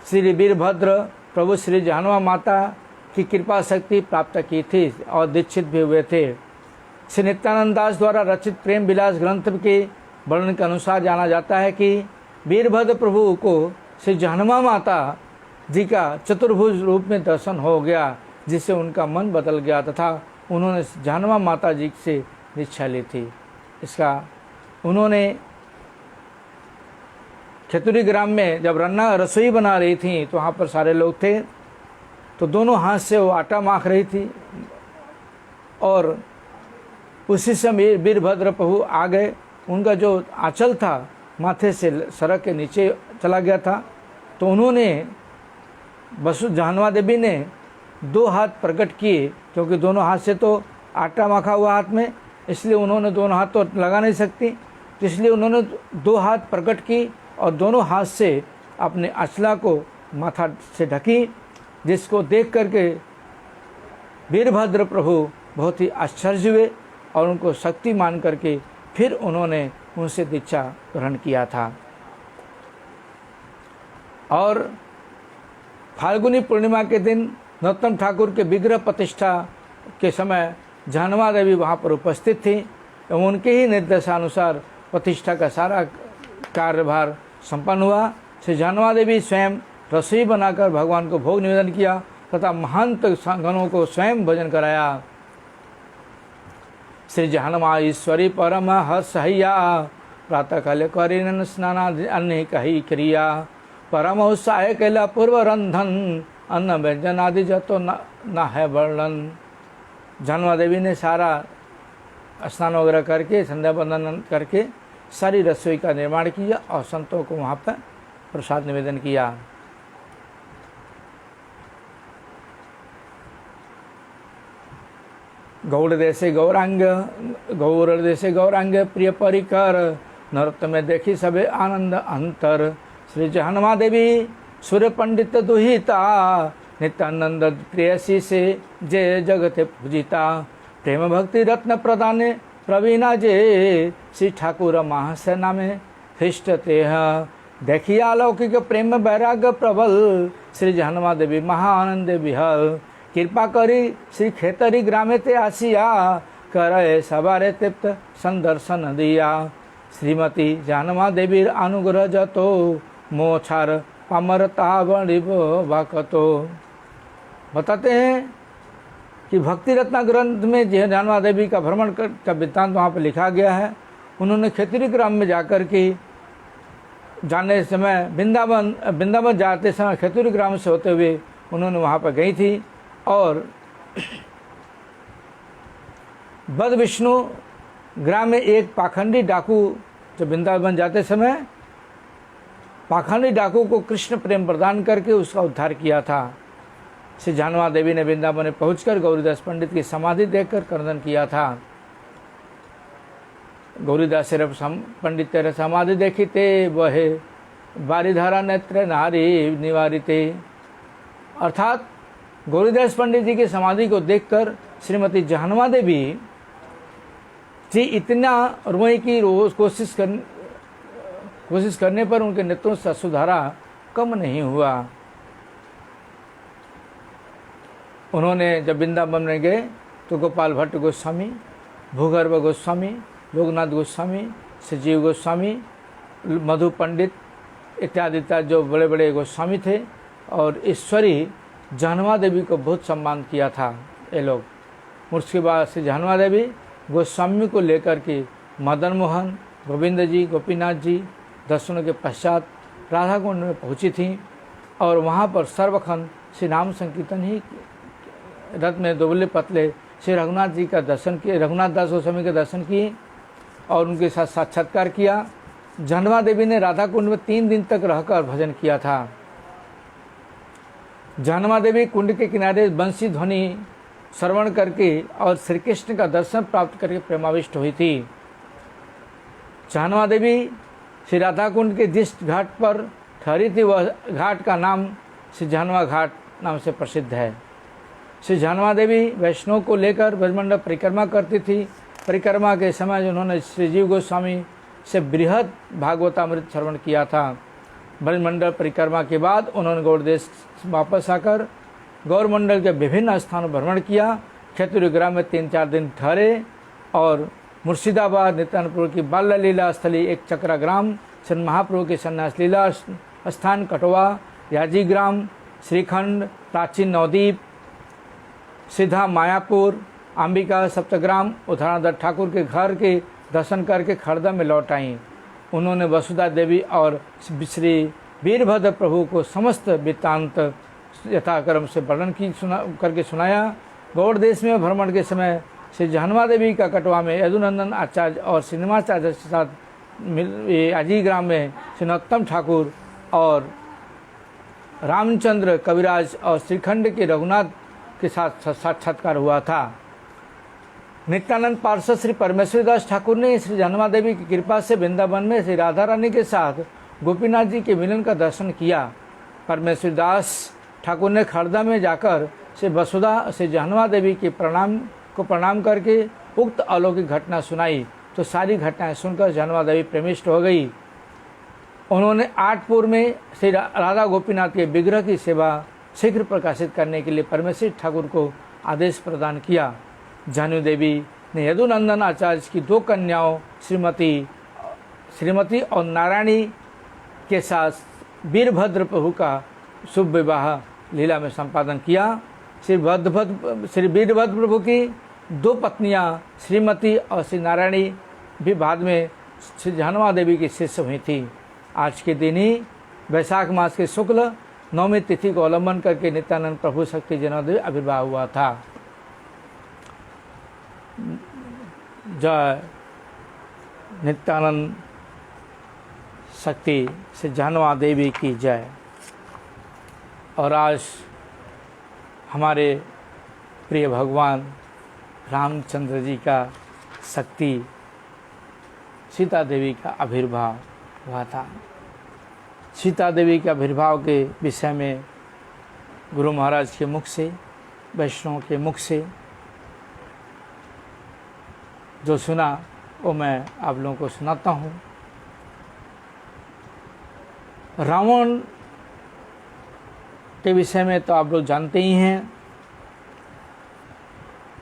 श्री वीरभद्र प्रभु श्री जानवा माता की कृपा शक्ति प्राप्त की थी और दीक्षित भी हुए थे। श्री नित्यानंद दास द्वारा रचित प्रेम विलास ग्रंथ के वर्णन के अनुसार जाना जाता है कि वीरभद्र प्रभु को श्री जानवा माता जी का चतुर्भुज रूप में दर्शन हो गया, जिससे उनका मन बदल गया तथा उन्होंने जानवा माता जी से दीक्षा ली थी। इसका उन्होंने खेतुरी ग्राम में जब रन्ना रसोई बना रही थी तो वहाँ पर सारे लोग थे, तो दोनों हाथ से वो आटा माख रही थी और उसी समय वीरभद्र प्रभु आ गए। उनका जो आंचल था माथे से सड़क के नीचे चला गया था, तो उन्होंने जानवा देवी ने दो हाथ प्रकट किए, क्योंकि दोनों हाथ से तो आटा माखा हुआ हाथ में, इसलिए उन्होंने दोनों हाथ तो लगा नहीं सकती, तो इसलिए उन्होंने दो हाथ प्रकट की और दोनों हाथ से अपने अचला को माथा से ढकी, जिसको देख करके वीरभद्र प्रभु बहुत ही आश्चर्य हुए और उनको शक्ति मान करके फिर उन्होंने उनसे दीक्षा ग्रहण किया था। और फाल्गुनी पूर्णिमा के दिन नरोत्तम ठाकुर के विग्रह प्रतिष्ठा के समय जानवा देवी वहाँ पर उपस्थित थी एवं उनके ही निर्देशानुसार प्रतिष्ठा का सारा कार्यभार संपन्न हुआ। श्री जानवा देवी स्वयं रसोई बनाकर भगवान को भोग निवेदन किया तथा महंत गणों को स्वयं भोजन कराया। श्री जानवा ईश्वरी परम हर्षहैया प्रातः काले करीन स्नाना अन्य कही क्रिया परम उत्साह कैला पूर्व रंधन अन्न व्यंजन आदि जतो न है वर्णन। जानवा देवी ने सारा स्नान वगैरह करके संध्या वंदन करके सारी रसोई का निर्माण किया और संतों को वहाँ पर प्रसाद निवेदन किया। गौड़ देशे गौरांग प्रिय परिकर नृत्य में देखी सबे आनंद अंतर। श्री जानवा देवी सूर्य पंडित दुहिता नित्यानंद प्रेयसी से जय जगत पूजिता। प्रेम भक्ति रत्न प्रदाने प्रवीणा जे श्री ठाकुर महाशय नामे हृष्ट तेह। देखिए अलौकिक प्रेम वैराग्य प्रबल श्री जानवा देवी महानंद विहल। कृपा करी श्री खेतरी ग्रामे ते आसिया करे सवारे तृप्त संदर्शन दिया। श्रीमती जानवा देवी अनुग्रह जतो मोछार पामरता बड़ी बाकतो। बताते हैं कि भक्ति रत्न ग्रंथ में जानवा देवी का भ्रमण का वृत्तांत वहाँ पर लिखा गया है। उन्होंने खेतरी ग्राम में जाकर के जाने समय वृंदावन जाते समय खेतरी ग्राम से होते हुए उन्होंने वहाँ पर गई थी और बद विष्णु ग्राम में एक पाखंडी डाकू जो वृंदावन जाते समय पाखंडी डाकू को कृष्ण प्रेम प्रदान करके उसका उद्धार किया था। श्री जानवा देवी ने वृंदावन में पहुंचकर गौरीदास पंडित की समाधि देखकर क्रंदन किया था। गौरीदास पंडित तेरे समाधि देखी ते वहे बारीधारा नेत्र नारी निवारिते। अर्थात गौरीदास पंडित जी की समाधि को देखकर श्रीमती जानवा देवी जी इतना रोए की रोज कोशिश करने पर उनके नेत्रों से अश्रुधारा कम नहीं हुआ। उन्होंने जब वृंदावन में गए तो गोपाल भट्ट गोस्वामी, भूगर्भ गोस्वामी, लोकनाथ गोस्वामी, सजीव गोस्वामी, मधु पंडित इत्यादि जो बड़े बड़े गोस्वामी थे और ईश्वरी जहन्मा देवी को बहुत सम्मान किया था ये लोग। उसके बाद से जहन्मा देवी गोस्वामी को लेकर के मदन मोहन, गोविंद जी, गोपीनाथ जी दर्शनों के पश्चात राधा कुंड में पहुंची थी और वहाँ पर सर्वखंड श्री नाम संकीर्तन ही रथ में दुबले पतले श्री रघुनाथ जी का दर्शन किए, रघुनाथ दास गोस्वामी के दर्शन किए और उनके साथ साक्षात्कार किया। जहन्मा देवी ने राधा कुंड में 3 दिन तक रहकर भजन किया था। जहन्मा देवी कुंड के किनारे बंसी ध्वनि श्रवण करके और श्री कृष्ण का दर्शन प्राप्त करके प्रेमाविष्ट हुई थी। जहन्मा देवी श्री राधा कुंड के जिस घाट पर ठहरी थी वह घाट का नाम श्री जहन्मा घाट नाम से प्रसिद्ध है। श्री जहन्मा देवी वैष्णव को लेकर ब्रजमंडल परिक्रमा करती थी। परिक्रमा के समय उन्होंने श्रीजीव गोस्वामी से बृहद भागवतामृत श्रवण किया था। ब्रजमंडल परिक्रमा के बाद उन्होंने गौड़देश वापस आकर गौरमंडल के विभिन्न स्थानों भ्रमण किया। क्षेत्रीग्राम में 3-4 दिन ठहरे और मुर्शिदाबाद, नित्यानंदपुर की बाल लीला स्थली एक चक्रा ग्राम, सन महाप्रभु के सन्यास लीला स्थान कटवा, याजी ग्राम, श्रीखंड, प्राचीन नवदीप, सीधा मायापुर, अंबिका सप्तग्राम, उधारादत्त ठाकुर के घर के दर्शन करके खड़दा में लौट आईं। उन्होंने वसुधा देवी और श्री वीरभद्र प्रभु को समस्त वृत्तांत यथाक्रम से वर्णन करके सुनाया। गौड़ देश में भ्रमण के समय श्री जहन्मा देवी का कटवा में यदुनंदन आचार्य और श्रीनिवासाचार्य के साथ अजी ग्राम में श्री नरोत्तम ठाकुर और रामचंद्र कविराज और श्रीखंड के रघुनाथ के साथ साक्षात्कार हुआ था। नित्यानंद पार्षद श्री परमेश्वर दास ठाकुर ने श्री जहन्मा देवी की कृपा से वृंदावन में श्री राधा रानी के साथ गोपीनाथ जी के मिलन का दर्शन किया। परमेश्वर दास ठाकुर ने खड़दा में जाकर श्री वसुधा श्री जहन्मा देवी के प्रणाम करके उक्त अलौकिक घटना सुनाई तो सारी घटनाएं सुनकर जहन्मा देवी प्रेमिष्ट हो गई। उन्होंने आठपुर में श्री राधा गोपीनाथ के विग्रह की सेवा शीघ्र प्रकाशित करने के लिए परमेश्वर ठाकुर को आदेश प्रदान किया। जानु देवी ने यदुनंदन आचार्य की 2 कन्याओं श्रीमती और नारायणी के साथ वीरभद्र प्रभु का शुभ विवाह लीला में संपादन किया। श्री वीरभद्र प्रभु की 2 पत्नियां श्रीमती और श्री नारायणी भी बाद में श्री जहन्मा देवी की शिष्य हुई थी। आज के दिन ही वैशाख मास के शुक्ल 9वीं तिथि को अवलंबन करके नित्यानंद प्रभु शक्ति जहन्मा देवी आविर्भाव हुआ था। जय नित्यानंद शक्ति से जहन्मा देवी की जय। और आज हमारे प्रिय भगवान रामचंद्र जी का शक्ति सीता देवी का आविर्भाव हुआ था। सीता देवी के आविर्भाव के विषय में गुरु महाराज के मुख से, वैष्णव के मुख से जो सुना वो मैं आप लोगों को सुनाता हूँ। रावण के विषय में तो आप लोग जानते ही हैं।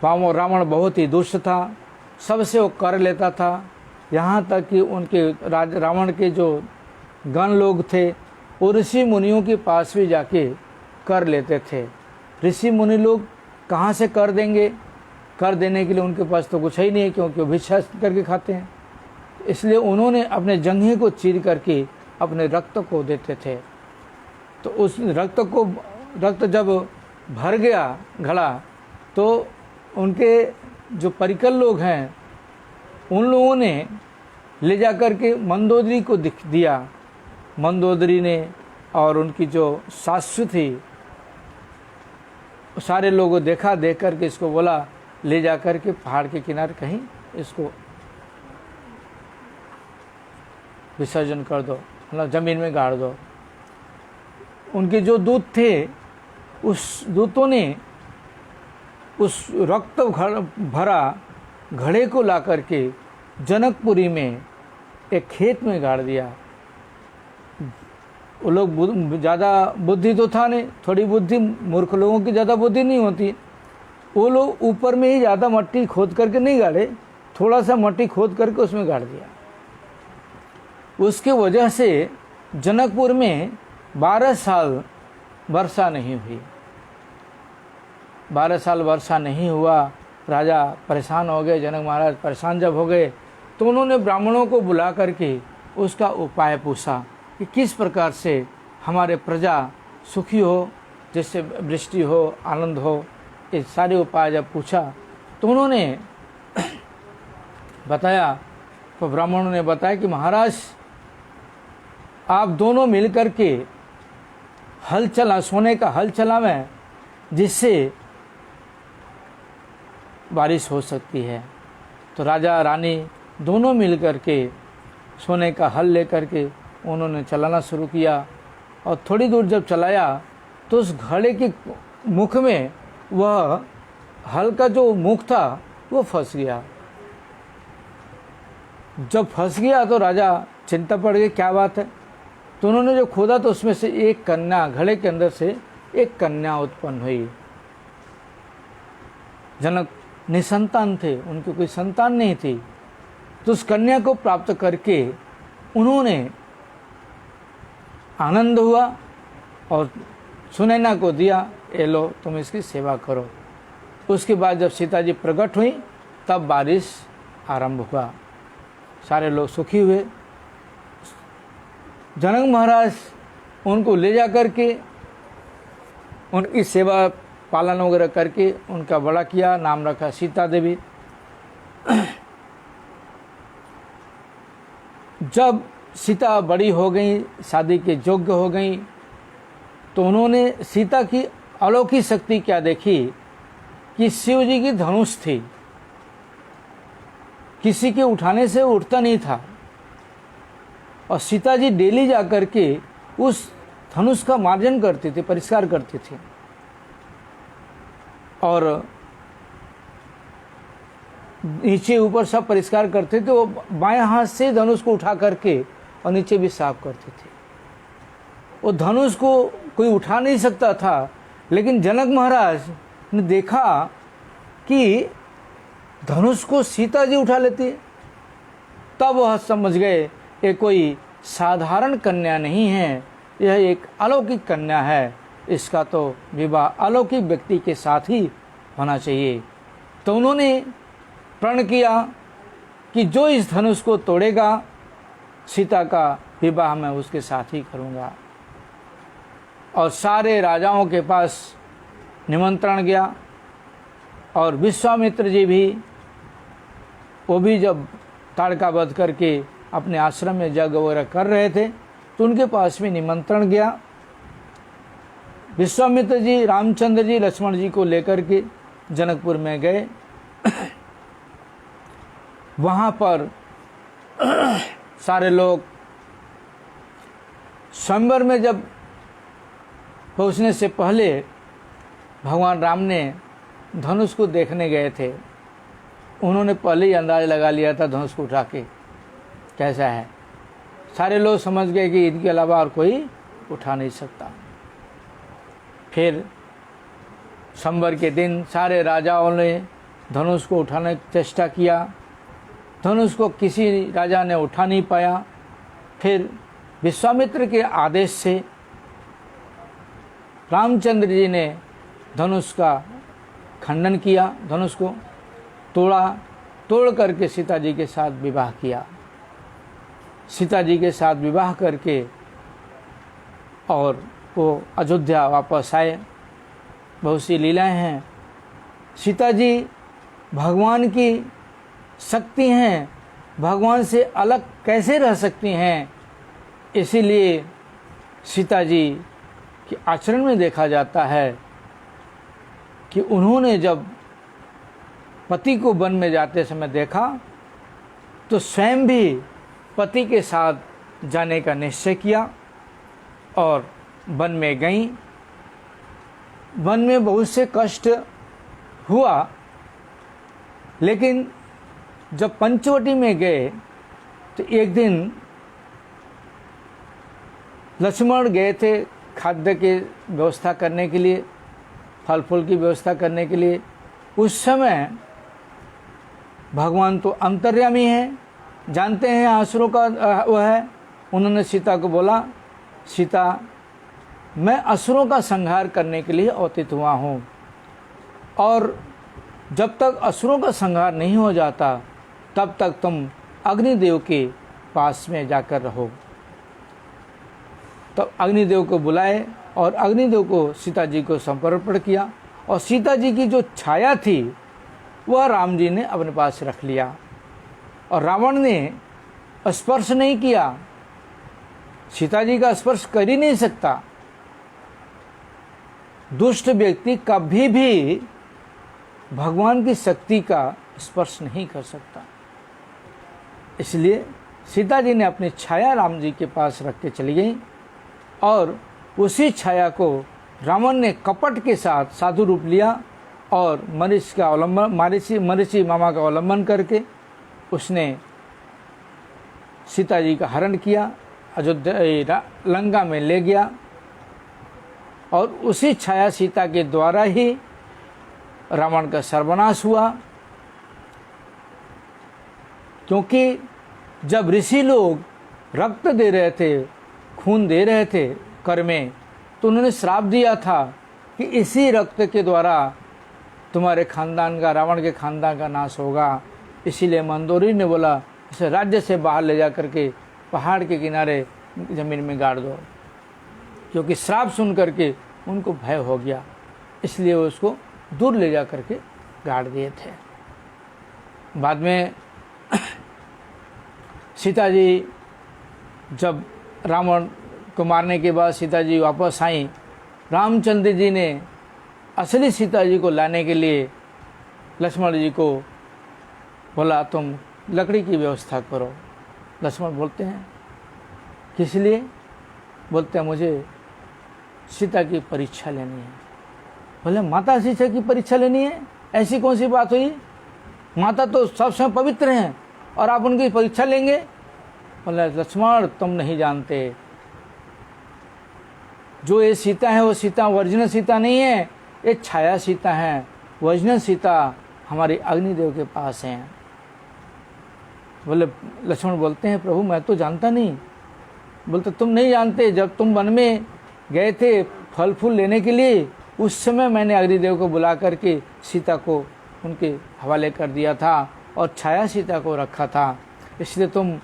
रावण बहुत ही दुष्ट था, सबसे वो कर लेता था। यहाँ तक कि उनके रावण के जो गण लोग थे वो ऋषि मुनियों के पास भी जाके कर लेते थे। ऋषि मुनि लोग कहाँ से कर देंगे? कर देने के लिए उनके पास तो कुछ ही नहीं है, क्योंकि वो भिक्षा करके खाते हैं। इसलिए उन्होंने अपने जंघे को चीर करके अपने रक्त को देते थे। तो उस रक्त जब भर गया घड़ा तो उनके जो परिकर लोग हैं उन लोगों ने ले जा कर के मंदोदरी को दिया। मंदोदरी ने और उनकी जो सासू थी सारे लोगों देखा, देख कर के इसको बोला ले जा कर के पहाड़ के किनारे कहीं इसको विसर्जन कर दो, मतलब ज़मीन में गाड़ दो। उनके जो दूत थे उस दूतों ने उस रक्त भरा घड़े को ला करके जनकपुरी में एक खेत में गाड़ दिया। वो लोग ज़्यादा बुद्धि तो था नहीं, थोड़ी बुद्धि, मूर्ख लोगों की ज़्यादा बुद्धि नहीं होती। वो लोग ऊपर में ही ज़्यादा मट्टी खोद करके नहीं गाड़े, थोड़ा सा मट्टी खोद करके उसमें गाड़ दिया। उसके वजह से जनकपुर में 12 साल वर्षा नहीं हुई। 12 साल वर्षा नहीं हुआ, राजा परेशान हो गए। जनक महाराज परेशान जब हो गए तो उन्होंने ब्राह्मणों को बुला करके उसका उपाय पूछा कि किस प्रकार से हमारे प्रजा सुखी हो, जिससे वृष्टि हो, आनंद हो। ये सारे उपाय जब पूछा तो उन्होंने बताया, तो ब्राह्मणों ने बताया कि महाराज आप दोनों मिल करके हल चला, सोने का हल चलावें, जिससे बारिश हो सकती है। तो राजा रानी दोनों मिल करके सोने का हल लेकर के उन्होंने चलाना शुरू किया। और थोड़ी दूर जब चलाया तो उस घड़े के मुख में वह हल का जो मुख था वो फंस गया। जब फंस गया तो राजा चिंता पड़ गई, क्या बात है। तो उन्होंने जो खोदा तो उसमें से एक कन्या, घड़े के अंदर से एक कन्या उत्पन्न हुई। जनक निसंतान थे, उनकी कोई संतान नहीं थी। तो उस कन्या को प्राप्त करके उन्होंने आनंद हुआ और सुनैना को दिया, ए लो तुम इसकी सेवा करो। उसके बाद जब सीता जी प्रकट हुई तब बारिश आरंभ हुआ, सारे लोग सुखी हुए। जनक महाराज उनको ले जा करके उनकी सेवा पालन वगैरह करके उनका बड़ा किया, नाम रखा सीता देवी। जब सीता बड़ी हो गई, शादी के योग्य हो गई, तो उन्होंने सीता की अलौकिक शक्ति क्या देखी कि शिव जी की धनुष थी, किसी के उठाने से उठता नहीं था। और सीता जी डेली जा करके उस धनुष का मार्जन करती थी, परिष्कार करती थी। और नीचे ऊपर सब परिष्कार करते थे। वो बाएं हाथ से धनुष को उठा करके और नीचे भी साफ करते थे। वो धनुष को कोई उठा नहीं सकता था, लेकिन जनक महाराज ने देखा कि धनुष को सीता जी उठा लेती। तब वह समझ गए ये कोई साधारण कन्या नहीं है, यह एक अलौकिक कन्या है, इसका तो विवाह अलौकिक व्यक्ति के साथ ही होना चाहिए। तो उन्होंने प्रण किया कि जो इस धनुष को तोड़ेगा सीता का विवाह मैं उसके साथ ही करूँगा। और सारे राजाओं के पास निमंत्रण गया। और विश्वामित्र जी भी, वो भी जब ताड़का वध करके अपने आश्रम में यज्ञ वगैरह कर रहे थे तो उनके पास भी निमंत्रण गया। विश्वामित्र जी रामचंद्र जी लक्ष्मण जी को लेकर के जनकपुर में गए। वहाँ पर सारे लोग स्वयंवर में जब पहुँचने से पहले भगवान राम ने धनुष को देखने गए थे। उन्होंने पहले ही अंदाज लगा लिया था धनुष को उठा के कैसा है। सारे लोग समझ गए कि इनके अलावा और कोई उठा नहीं सकता। फिर संवर के दिन सारे राजाओं ने धनुष को उठाने की चेष्टा किया। धनुष को किसी राजा ने उठा नहीं पाया। फिर विश्वामित्र के आदेश से रामचंद्र जी ने धनुष का खंडन किया, धनुष को तोड़ा, तोड़ करके सीता जी के साथ विवाह किया। सीता जी के साथ विवाह करके और वो अयोध्या वापस आए। बहुत सी लीलाएं हैं। सीता जी भगवान की शक्ति हैं, भगवान से अलग कैसे रह सकती हैं। इसीलिए सीता जी के आचरण में देखा जाता है कि उन्होंने जब पति को वन में जाते समय देखा तो स्वयं भी पति के साथ जाने का निश्चय किया और वन में गईं। वन में बहुत से कष्ट हुआ, लेकिन जब पंचवटी में गए तो एक दिन लक्ष्मण गए थे खाद्य की व्यवस्था करने के लिए, फल फूल की व्यवस्था करने के लिए। उस समय भगवान तो अंतर्यामी है, जानते हैं असुरों का वह है। उन्होंने सीता को बोला, सीता मैं असुरों का संहार करने के लिए अवतीत हुआ हूँ, और जब तक असुरों का संहार नहीं हो जाता तब तक तुम अग्निदेव के पास में जाकर रहो। तब अग्निदेव को बुलाए और अग्निदेव को सीता जी को समर्पण किया, और सीता जी की जो छाया थी वह राम जी ने अपने पास रख लिया, और रावण ने स्पर्श नहीं किया। सीता जी का स्पर्श कर ही नहीं सकता। दुष्ट व्यक्ति कभी भी भगवान की शक्ति का स्पर्श नहीं कर सकता। इसलिए सीता जी ने अपनी छाया राम जी के पास रख के चली गई, और उसी छाया को रावण ने कपट के साथ साधु रूप लिया और मरीचि मामा का अवलंबन करके उसने सीता जी का हरण किया, अयोध्या लंका में ले गया, और उसी छाया सीता के द्वारा ही रावण का सर्वनाश हुआ। क्योंकि जब ऋषि लोग रक्त दे रहे थे, खून दे रहे थे कर में, तो उन्होंने श्राप दिया था कि इसी रक्त के द्वारा तुम्हारे खानदान का, रावण के खानदान का नाश होगा। इसीलिए मंदोदरी ने बोला इसे राज्य से बाहर ले जा करके पहाड़ के किनारे ज़मीन में गाड़ दो, क्योंकि श्राप सुन करके उनको भय हो गया, इसलिए वो उसको दूर ले जा करके गाड़ दिए थे। बाद में सीता जी जब रावण को मारने के बाद सीता जी वापस आई, रामचंद्र जी ने असली सीता जी को लाने के लिए लक्ष्मण जी को बोला तुम लकड़ी की व्यवस्था करो। लक्ष्मण बोलते हैं किस लिए? बोलते हैं मुझे सीता की परीक्षा लेनी है। बोले माता सीता की परीक्षा लेनी है? ऐसी कौन सी बात हुई? माता तो सब समय पवित्र हैं और आप उनकी परीक्षा लेंगे? बोले लक्ष्मण तुम नहीं जानते, जो ये सीता है वो सीता ओरिजिनल सीता नहीं है, ये छाया सीता है। ओरिजिनल सीता हमारी अग्निदेव के पास है। बोले लक्ष्मण बोलते हैं प्रभु मैं तो जानता नहीं। बोलते तुम नहीं जानते, जब तुम वन में गए थे फल फूल लेने के लिए, उस समय मैंने अग्निदेव को बुला करके सीता को उनके हवाले कर दिया था और छाया सीता को रखा था। इसलिए तुम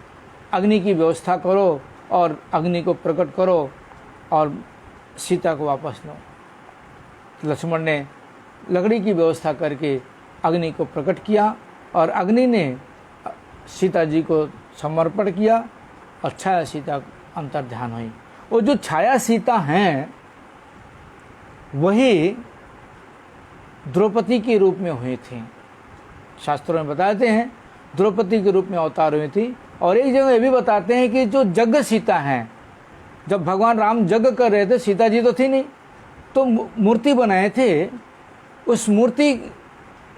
अग्नि की व्यवस्था करो और अग्नि को प्रकट करो और सीता को वापस लो। लक्ष्मण ने लकड़ी की व्यवस्था करके अग्नि को प्रकट किया और अग्नि ने सीता जी को समर्पण किया और छाया सीता अंतर ध्यान हुई। वो जो छाया सीता हैं वही द्रौपदी के रूप में हुई थी। शास्त्रों में बताते हैं द्रौपदी के रूप में अवतार हुई थी। और एक जगह ये भी बताते हैं कि जो यज्ञ सीता हैं, जब भगवान राम यज्ञ कर रहे थे, सीता जी तो थी नहीं, तो मूर्ति बनाए थे। उस मूर्ति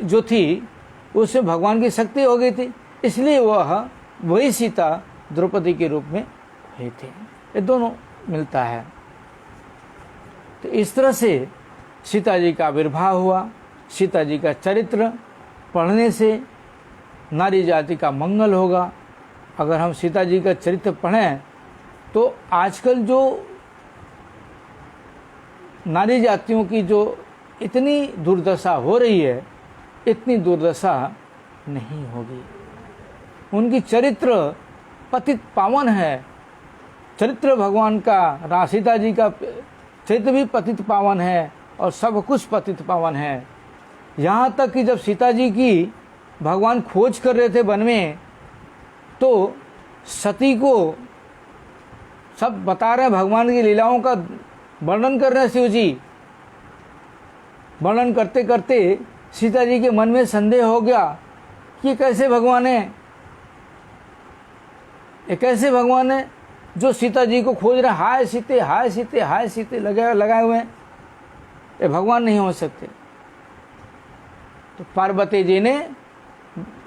जो थी उससे भगवान की शक्ति हो गई थी, इसलिए वही सीता द्रौपदी के रूप में हुई थी। ये दोनों मिलता है। तो इस तरह से सीता जी का आविर्भाव हुआ। सीता जी का चरित्र पढ़ने से नारी जाति का मंगल होगा। अगर हम सीता जी का चरित्र पढ़ें तो आजकल जो नारी जातियों की जो इतनी दुर्दशा हो रही है, इतनी दुर्दशा नहीं होगी। उनकी चरित्र पतित पावन है। चरित्र भगवान का, सीता जी का चरित्र भी पतित पावन है और सब कुछ पतित पावन है। यहाँ तक कि जब सीता जी की भगवान खोज कर रहे थे वन में, तो सती को सब बता रहे हैं, भगवान की लीलाओं का वर्णन कर रहे हैं शिव जी। वर्णन करते करते सीता जी के मन में संदेह हो गया कि कैसे भगवान है, ये कैसे भगवान है जो सीता जी को खोज रहे, हाय सीते हाय सीते हाय सीते लगाए हुए हैं, ये भगवान नहीं हो सकते। तो पार्वती जी ने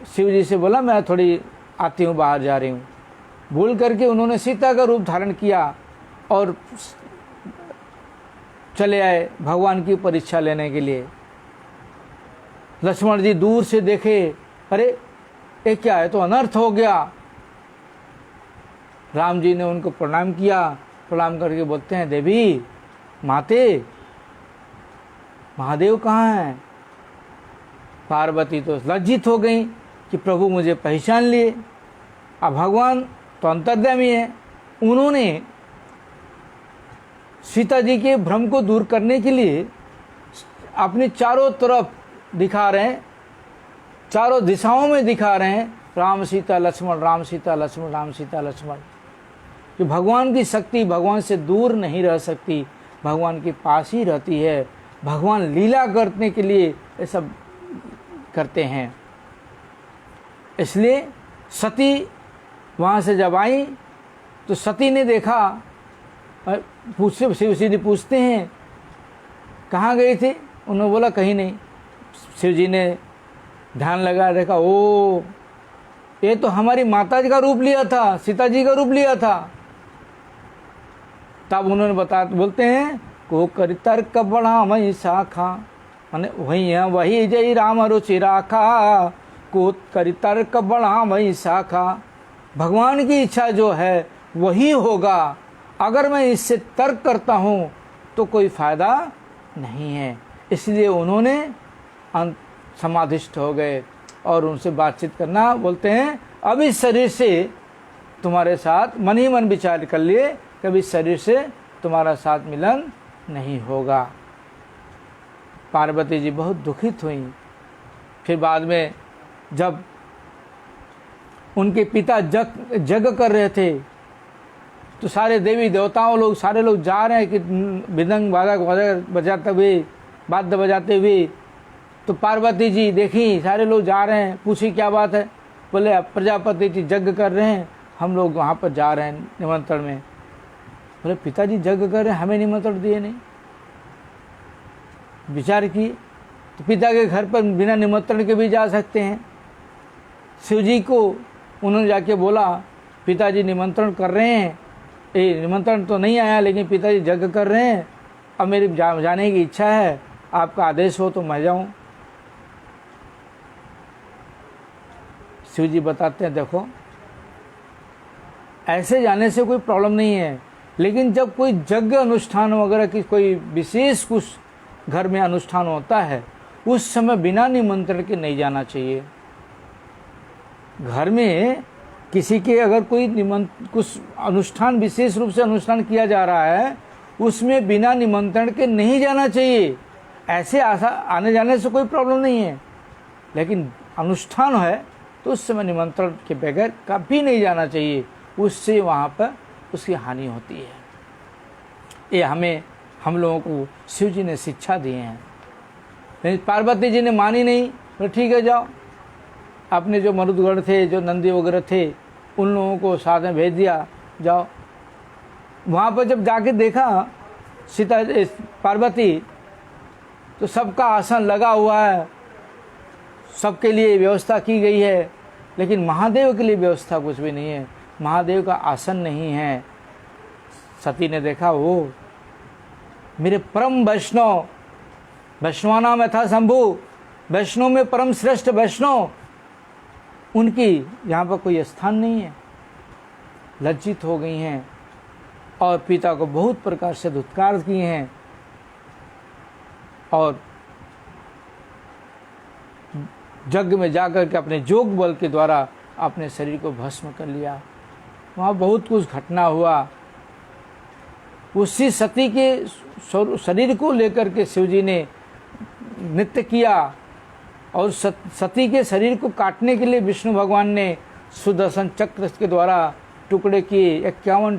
शिव जी से बोला मैं थोड़ी आती हूँ, बाहर जा रही हूँ। भूल करके उन्होंने सीता का रूप धारण किया और चले आए भगवान की परीक्षा लेने के लिए। लक्ष्मण जी दूर से देखे, अरे ये क्या है, तो अनर्थ हो गया। राम जी ने उनको प्रणाम किया, प्रणाम करके बोलते हैं, देवी माते महादेव कहाँ हैं? पार्वती तो लज्जित हो गई कि प्रभु मुझे पहचान लिए। अब भगवान तो अंतर्यामी है, उन्होंने सीता जी के भ्रम को दूर करने के लिए अपने चारों तरफ दिखा रहे हैं, चारों दिशाओं में दिखा रहे हैं, राम सीता लक्ष्मण, राम सीता लक्ष्मण, राम सीता लक्ष्मण। कि भगवान की शक्ति भगवान से दूर नहीं रह सकती, भगवान के पास ही रहती है। भगवान लीला करने के लिए ये सब करते हैं। इसलिए सती वहाँ से जब आई तो सती ने देखा, शिव जी पूछते हैं कहाँ गए थे? उन्होंने बोला कहीं नहीं। शिव जी ने ध्यान लगा, देखा ओ ये तो हमारी माता जी का रूप लिया था, सीता जी का रूप लिया था। तब उन्होंने बोलते हैं को कर तर्क बढ़ा मई शाखा, माने वही जय राम रुचि राखा, को कर तर्क बढ़ा मई शाखा। भगवान की इच्छा जो है वही होगा, अगर मैं इससे तर्क करता हूँ तो कोई फायदा नहीं है। इसलिए उन्होंने समाधिष्ठ हो गए और उनसे बातचीत करना बोलते हैं, अब इस शरीर से तुम्हारे साथ मन ही मन विचार कर लिए, कभी शरीर से तुम्हारा साथ मिलन नहीं होगा। पार्वती जी बहुत दुखित हुई। फिर बाद में जब उनके पिता जग कर रहे थे तो सारे देवी देवताओं लोग, सारे लोग जा रहे हैं कि मृदंग बाजा बजाते हुए, वाद्य बजाते हुए। तो पार्वती जी देखी सारे लोग जा रहे हैं, पूछी क्या बात है? बोले प्रजापति जी यज्ञ कर रहे हैं, हम लोग वहाँ पर जा रहे हैं निमंत्रण में। बोले पिताजी यज्ञ कर रहे हैं, हमें निमंत्रण दिए नहीं। विचार किए तो पिता के घर पर बिना निमंत्रण के भी जा सकते हैं। शिव जी को उन्होंने जाके बोला पिताजी निमंत्रण कर रहे हैं, ये निमंत्रण तो नहीं आया लेकिन पिताजी यज्ञ कर रहे हैं, अब मेरी जाने की इच्छा है, आपका आदेश हो तो मैं जाऊं। शिव जी बताते हैं देखो ऐसे जाने से कोई प्रॉब्लम नहीं है, लेकिन जब कोई यज्ञ अनुष्ठान वगैरह की कोई विशेष कुछ घर में अनुष्ठान होता है उस समय बिना निमंत्रण के नहीं जाना चाहिए। घर में किसी के अगर कोई कुछ अनुष्ठान विशेष रूप से अनुष्ठान किया जा रहा है उसमें बिना निमंत्रण के नहीं जाना चाहिए। ऐसे आने जाने से कोई प्रॉब्लम नहीं है, लेकिन अनुष्ठान है तो उस समय निमंत्रण के बगैर कभी नहीं जाना चाहिए, उससे वहाँ पर उसकी हानि होती है। ये हम लोगों को शिव जी ने शिक्षा दी है। लेकिन पार्वती जी ने मानी नहीं, तो ठीक है जाओ। अपने जो मरुदगढ़ थे, जो नंदी वगैरह थे, उन लोगों को साथ में भेज दिया, जाओ। वहाँ पर जब जाके देखा सीता पार्वती तो सबका आसन लगा हुआ है, सबके लिए व्यवस्था की गई है, लेकिन महादेव के लिए व्यवस्था कुछ भी नहीं है, महादेव का आसन नहीं है। सती ने देखा वो मेरे परम वैष्णव, वैष्णवाना में था शंभु, वैष्णव में परम श्रेष्ठ वैष्णव, उनकी यहाँ पर कोई स्थान नहीं है। लज्जित हो गई हैं और पिता को बहुत प्रकार से धुतकार किए हैं और यज्ञ में जाकर के अपने जोग बल के द्वारा अपने शरीर को भस्म कर लिया। वहाँ बहुत कुछ घटना हुआ। उसी सती के शरीर को लेकर के शिव जी ने नृत्य किया और सती के शरीर को काटने के लिए विष्णु भगवान ने सुदर्शन चक्र के द्वारा टुकड़े किए, 51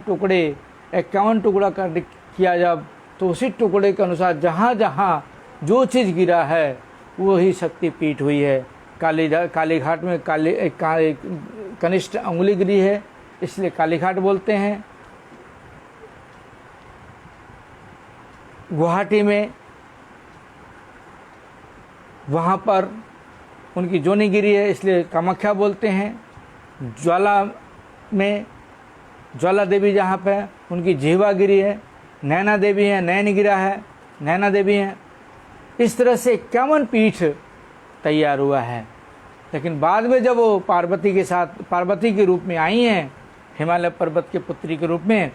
टुकड़ा किया जब, तो उसी टुकड़े के अनुसार जहाँ जहाँ जो चीज़ गिरा है वही शक्ति पीठ हुई है। काली घाट में कनिष्ठ अंगुली गिरी है, इसलिए काली घाट बोलते हैं। गुवाहाटी में वहाँ पर उनकी जोनी गिरी है, इसलिए कामाख्या बोलते हैं। ज्वाला में ज्वाला देवी जहाँ पे है उनकी जिह्वा गिरी है, नैना देवी है, नैन गिरा है, नैना देवी हैं। इस तरह से 51 पीठ तैयार हुआ है। लेकिन बाद में जब वो पार्वती के साथ पार्वती के रूप में आई हैं, हिमालय पर्वत के पुत्री के रूप में,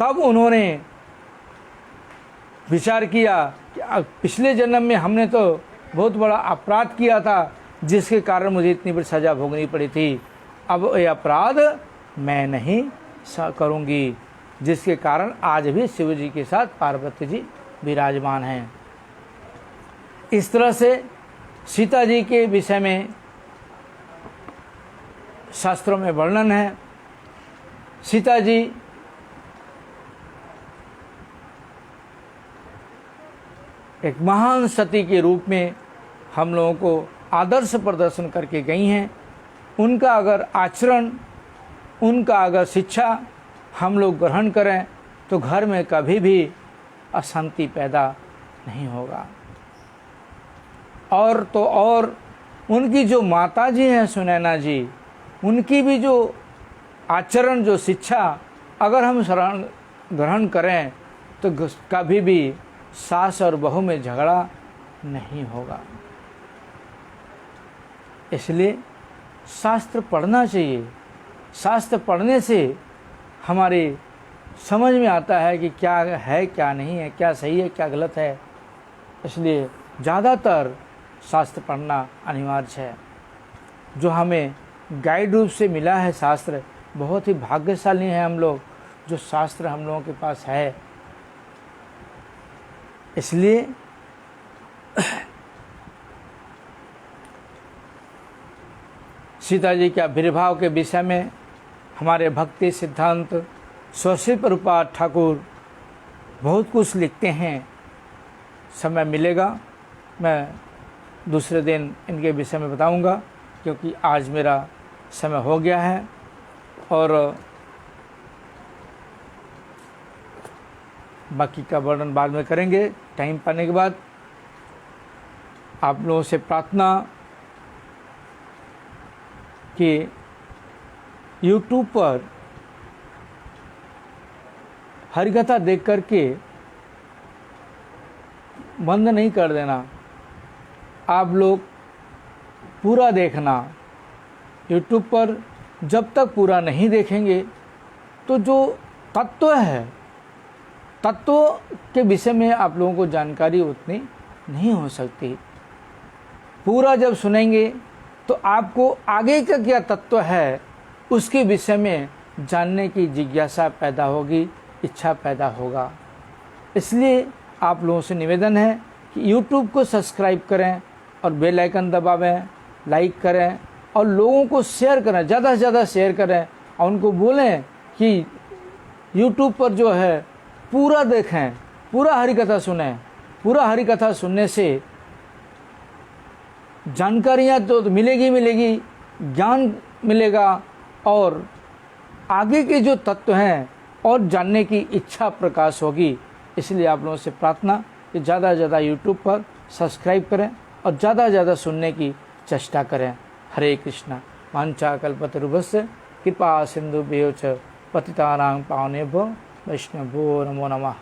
तब उन्होंने विचार किया कि पिछले जन्म में हमने तो बहुत बड़ा अपराध किया था, जिसके कारण मुझे इतनी बड़ी सज़ा भोगनी पड़ी थी। अब ये अपराध मैं नहीं करूँगी, जिसके कारण आज भी शिव जी के साथ पार्वती जी विराजमान हैं। इस तरह से सीता जी के विषय में शास्त्रों में वर्णन है। सीता जी एक महान सती के रूप में हम लोगों को आदर्श प्रदर्शन करके गई हैं। उनका अगर आचरण, उनका अगर शिक्षा हम लोग ग्रहण करें तो घर में कभी भी अशांति पैदा नहीं होगा। और तो और उनकी जो माता जी हैं सुनैना जी, उनकी भी जो आचरण, जो शिक्षा अगर हम ग्रहण करें तो कभी भी सास और बहू में झगड़ा नहीं होगा। इसलिए शास्त्र पढ़ना चाहिए। शास्त्र पढ़ने से हमारे समझ में आता है कि क्या है क्या नहीं है, क्या सही है क्या गलत है। इसलिए ज़्यादातर शास्त्र पढ़ना अनिवार्य है। जो हमें गाइड रूप से मिला है शास्त्र, बहुत ही भाग्यशाली हैं हम लोग जो शास्त्र हम लोगों के पास है। इसलिए सीता जी के आविर्भाव के विषय में हमारे भक्ति सिद्धांत स्वश्री प्रभुपाद ठाकुर बहुत कुछ लिखते हैं। समय मिलेगा मैं दूसरे दिन इनके विषय में बताऊंगा, क्योंकि आज मेरा समय हो गया है और बाकी का वर्णन बाद में करेंगे टाइम पाने के बाद। आप लोगों से प्रार्थना कि YouTube पर हरिकथा देख करके बंद नहीं कर देना। आप लोग पूरा देखना। YouTube पर जब तक पूरा नहीं देखेंगे तो जो तत्व है, तत्व के विषय में आप लोगों को जानकारी उतनी नहीं हो सकती। पूरा जब सुनेंगे तो आपको आगे का क्या तत्व है उसके विषय में जानने की जिज्ञासा पैदा होगी, इच्छा पैदा होगा। इसलिए आप लोगों से निवेदन है कि YouTube को सब्सक्राइब करें और बेल आइकन दबावें, लाइक करें और लोगों को शेयर करें, ज़्यादा से ज़्यादा शेयर करें और उनको बोलें कि YouTube पर जो है पूरा देखें, पूरा हरिकथा सुनें। पूरा हरिकथा सुनने से जानकारियाँ तो मिलेगी, ज्ञान मिलेगा और आगे के जो तत्व हैं और जानने की इच्छा प्रकाश होगी। इसलिए आप लोगों से प्रार्थना कि ज़्यादा से ज़्यादा YouTube पर सब्सक्राइब करें और ज़्यादा से ज़्यादा सुनने की चेष्टा करें। हरे कृष्णा। वाञ्छा कल्पतरुभ्यश्च कृपा सिन्धुभ्यो च पतितानां पावनेभ्यो वैष्णवो नमो नमः।